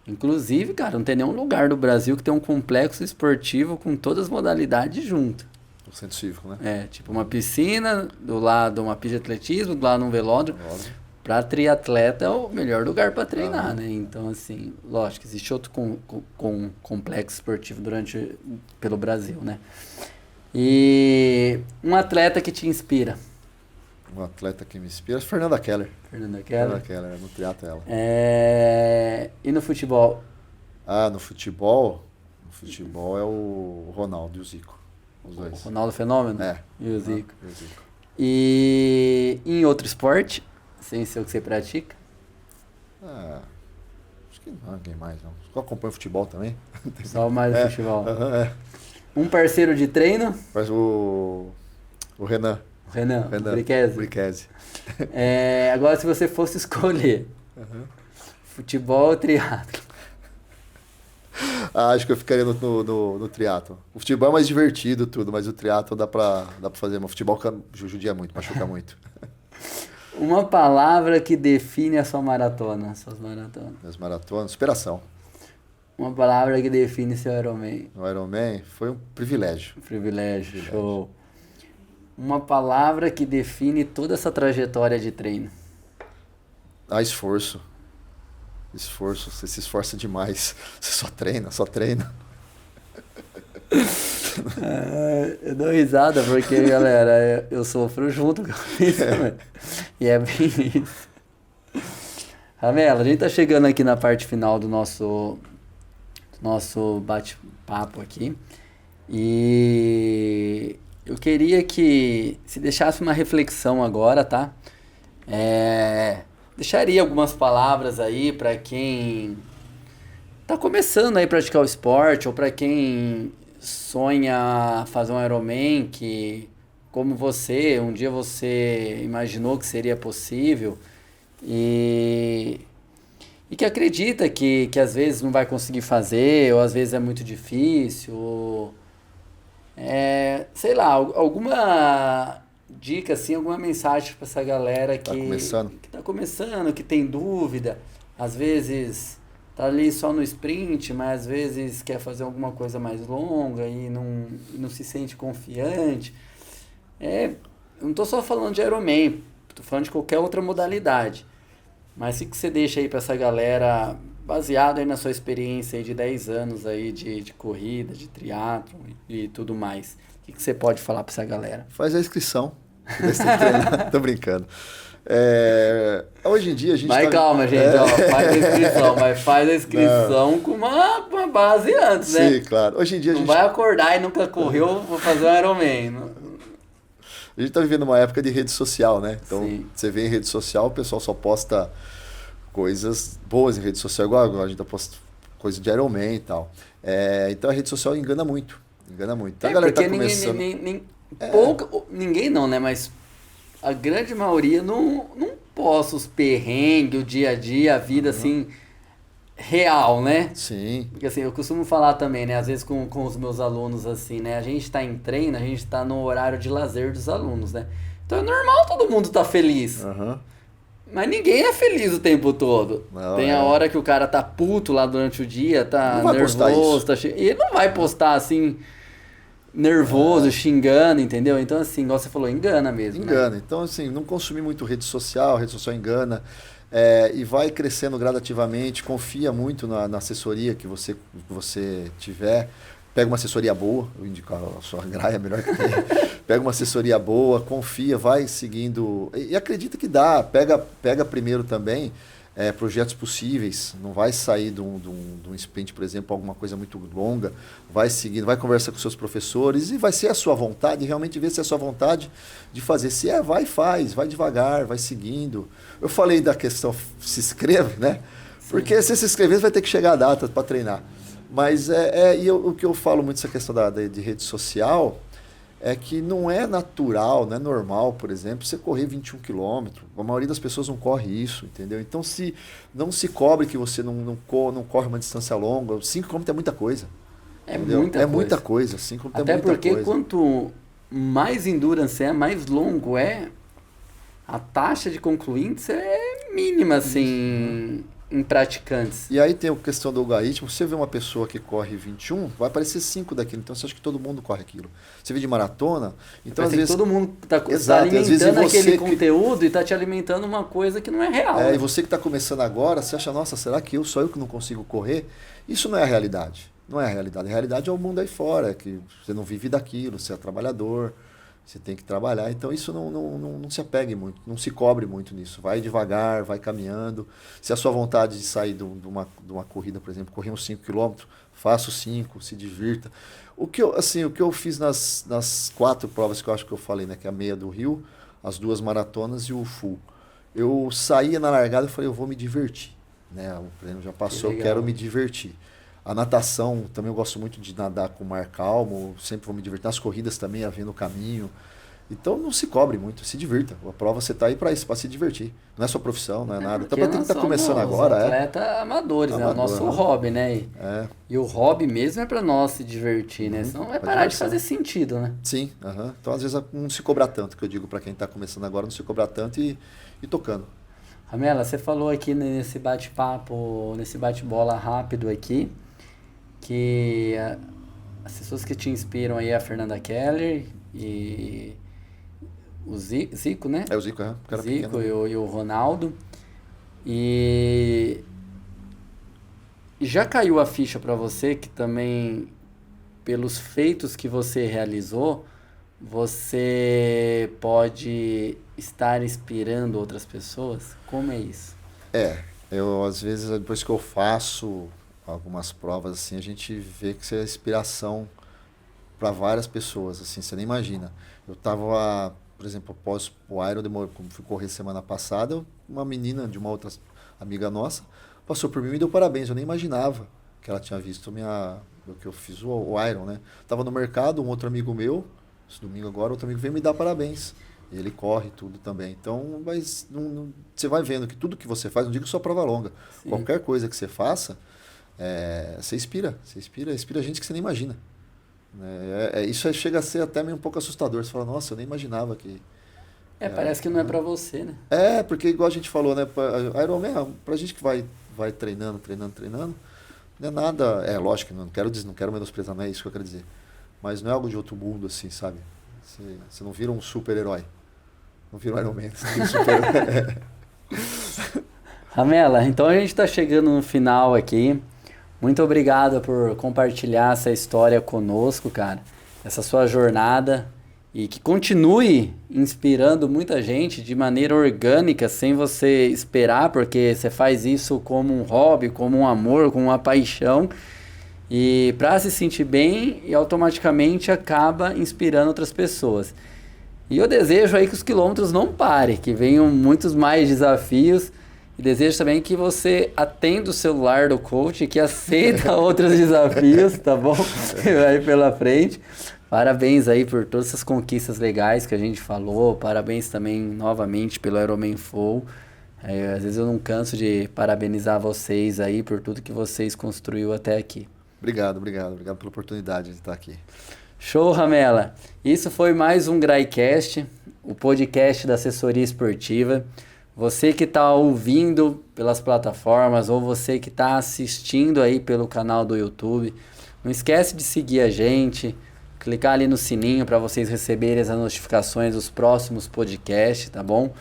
Inclusive, cara, não tem nenhum lugar do Brasil que tem um complexo esportivo com todas as modalidades junto.
O centro cívico, né?
É, tipo uma piscina, do lado uma pista de atletismo, do lado um velódromo.
Óbvio.
Para triatleta é o melhor lugar para treinar, né? Então, assim, lógico, existe outro com complexo esportivo pelo Brasil, né? E um atleta que te inspira.
Um atleta que me inspira é a Fernanda Keller.
Fernanda Keller.
Fernanda Keller, no triatlo ela.
E no futebol?
No futebol é o Ronaldo e o Zico. Os dois.
O Ronaldo Fenômeno?
É.
E o Zico.
E o Zico.
E em outro esporte, sem ser o que você pratica?
Acho que não, ninguém mais não. Só acompanha futebol também.
Só mais o futebol.
É.
Um parceiro de treino?
Mas o Renan.
Renan. Briquese. Agora, se você fosse escolher futebol ou triatlo?
Acho que eu ficaria no triatlo. O futebol é mais divertido tudo, mas o triatlo dá pra fazer. Mas o futebol judia muito, machuca muito.
Uma palavra que define a sua maratona, suas maratonas.
As maratonas, superação.
Uma palavra que define seu Ironman.
O Ironman foi um privilégio.
Privilégio, show. Uma palavra que define toda essa trajetória de treino.
Esforço. Esforço, você se esforça demais. Você só treina.
Eu dou risada porque, galera, eu sofro junto com isso, né? E é bem isso. Ramela, a gente tá chegando aqui na parte final do nosso bate-papo aqui. E eu queria que se deixasse uma reflexão agora, tá? Deixaria algumas palavras aí para quem tá começando aí a praticar o esporte ou para quem sonha fazer um Ironman, que como você, um dia você imaginou que seria possível e que acredita que às vezes não vai conseguir fazer, ou às vezes é muito difícil, ou, sei lá, alguma dica, assim, alguma mensagem para essa galera que tá começando, que tem dúvida, às vezes tá ali só no sprint, mas às vezes quer fazer alguma coisa mais longa e não se sente confiante. Eu não tô só falando de Ironman, tô falando de qualquer outra modalidade. Mas o que você deixa aí para essa galera, baseado aí na sua experiência aí de 10 anos aí de corrida, de triatlon e tudo mais? O que você pode falar para essa galera?
Faz a inscrição. Tô brincando. Hoje em dia a gente
calma, gente, faz a inscrição, mas faz a inscrição com uma base antes, né?
Sim, claro. Hoje em dia
não vai acordar e nunca correu, vou fazer um Ironman.
A gente tá vivendo uma época de rede social, né? Então,
Sim.
Você vê em rede social, o pessoal só posta coisas boas em rede social, igual agora a gente tá postando coisa de Ironman e tal. Então a rede social engana muito. Então a galera tá começando...
Ninguém não, né? Mas a grande maioria não posta os perrengues, o dia a dia, a vida assim, real, né?
Sim.
Porque assim, eu costumo falar também, né? Às vezes com os meus alunos, assim, né? A gente tá em treino, a gente tá no horário de lazer dos alunos, né? Então é normal todo mundo tá feliz. Mas ninguém é feliz o tempo todo.
Não,
tem a hora que o cara tá puto lá durante o dia, tá nervoso, e ele não vai postar assim, nervoso, xingando, entendeu? Então assim, igual você falou, engana mesmo.
Engana.
Né?
Então assim, não consumir muito rede social engana. E vai crescendo gradativamente, confia muito na assessoria que você tiver. Pega uma assessoria boa, eu indico a sua Graia, melhor que tem. Pega uma assessoria boa, confia, vai seguindo. E acredita que dá. Pega primeiro também projetos possíveis. Não vai sair de um sprint, por exemplo, alguma coisa muito longa. Vai seguindo, vai conversar com seus professores e vai ser a sua vontade, realmente ver se é a sua vontade de fazer. Se vai e faz, vai devagar, vai seguindo. Eu falei da questão, se inscreve, né? Sim. Porque se inscrever, vai ter que chegar a data para treinar. Mas o que eu falo muito dessa questão de rede social é que não é natural, não é normal, por exemplo, você correr 21 quilômetros. A maioria das pessoas não corre isso, entendeu? Então, não se cobre que você não corre uma distância longa. 5 quilômetros é muita coisa. É muita coisa. 5 quilômetros é muita coisa.
Até porque quanto mais endurance mais longo a taxa de concluir é mínima, assim, em praticantes.
E aí tem a questão do algoritmo. Você vê uma pessoa que corre 21, vai aparecer 5 daquilo. Então você acha que todo mundo corre aquilo. Você vê de maratona, então às vezes...
todo mundo está alimentando aquele conteúdo e está te alimentando uma coisa que não é real.
E você que está começando agora, você acha, nossa, será que só eu que não consigo correr? Isso não é a realidade. Não é a realidade. A realidade é o mundo aí fora, que você não vive daquilo, você é trabalhador, você tem que trabalhar. Então isso não se apegue muito, não se cobre muito nisso. Vai devagar, vai caminhando. Se a sua vontade de sair de uma corrida, por exemplo, correr uns 5 km, faça os 5, se divirta. O que eu fiz nas 4 provas que eu acho que eu falei, né, que é a meia do Rio, as 2 maratonas e o full. Eu saía na largada e falei, eu vou me divertir. Né? O treino já passou, eu quero me divertir. A natação, também eu gosto muito de nadar com o mar calmo, sempre vou me divertir. Nas corridas também, havendo o caminho. Então não se cobre muito, se divirta. A prova você está aí para isso, para se divertir. Não é sua profissão, não é nada. Então para quem está começando agora,
amadores, né? O nosso hobby, né? E o hobby mesmo é para nós se divertir, né? Senão vai parar de fazer sentido, né?
Sim, então às vezes não se cobrar tanto, que eu digo para quem está começando agora, não se cobrar tanto e tocando.
Ramela, você falou aqui nesse bate-papo, nesse bate-bola rápido aqui, que as pessoas que te inspiram aí é a Fernanda Keller e o Zico, né?
É o Zico,
Zico e o Ronaldo. E já caiu a ficha para você que também, pelos feitos que você realizou, você pode estar inspirando outras pessoas? Como é isso?
Eu às vezes, depois que eu faço algumas provas assim, a gente vê que isso é inspiração para várias pessoas, assim, você nem imagina. Eu tava, por exemplo, após o Iron, como fui correr semana passada, uma menina de uma outra amiga nossa passou por mim e me deu parabéns. Eu nem imaginava que ela tinha visto o que eu fiz, o Iron, né? Tava no mercado, um outro amigo meu, esse domingo agora, outro amigo veio me dar parabéns. E ele corre tudo também. Então, mas você vai vendo que tudo que você faz, não digo só prova longa, sim, qualquer coisa que você faça, você inspira gente que você nem imagina. Isso chega a ser até meio um pouco assustador. Você fala, nossa, eu nem imaginava que...
parece que não é pra você, né?
Porque igual a gente falou, né? Ironman, pra gente que vai treinando, não é nada... lógico, não quero menosprezar, não é isso que eu quero dizer. Mas não é algo de outro mundo, assim, sabe? Você não vira um super-herói. Não vira um Ironman, você vira um super-herói.
Ramela, então a gente tá chegando no final aqui. Muito obrigado por compartilhar essa história conosco, cara. Essa sua jornada. E que continue inspirando muita gente de maneira orgânica, sem você esperar, porque você faz isso como um hobby, como um amor, como uma paixão. E para se sentir bem e automaticamente acaba inspirando outras pessoas. E eu desejo aí que os quilômetros não parem, que venham muitos mais desafios. E desejo também que você atenda o celular do coach, que aceita outros desafios, tá bom? Aí pela frente. Parabéns aí por todas essas conquistas legais que a gente falou. Parabéns também novamente pelo Ironman Full. Às vezes eu não canso de parabenizar vocês aí por tudo que vocês construiu até aqui.
Obrigado pela oportunidade de estar aqui.
Show, Ramela. Isso foi mais um GraiCast, o podcast da assessoria esportiva. Você que está ouvindo pelas plataformas ou você que está assistindo aí pelo canal do YouTube, não esquece de seguir a gente, clicar ali no sininho para vocês receberem as notificações dos próximos podcasts, tá bom?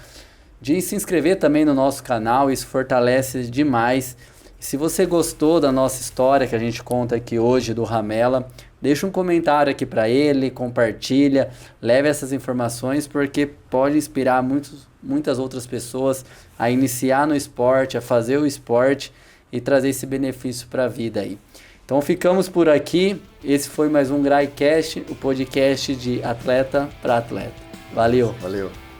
De se inscrever também no nosso canal, isso fortalece demais. E se você gostou da nossa história que a gente conta aqui hoje do Ramela, deixa um comentário aqui para ele, compartilha, leve essas informações porque pode inspirar muitas outras pessoas a iniciar no esporte, a fazer o esporte e trazer esse benefício para a vida aí. Então ficamos por aqui. Esse foi mais um GraiCast, o podcast de atleta para atleta. Valeu!
Valeu!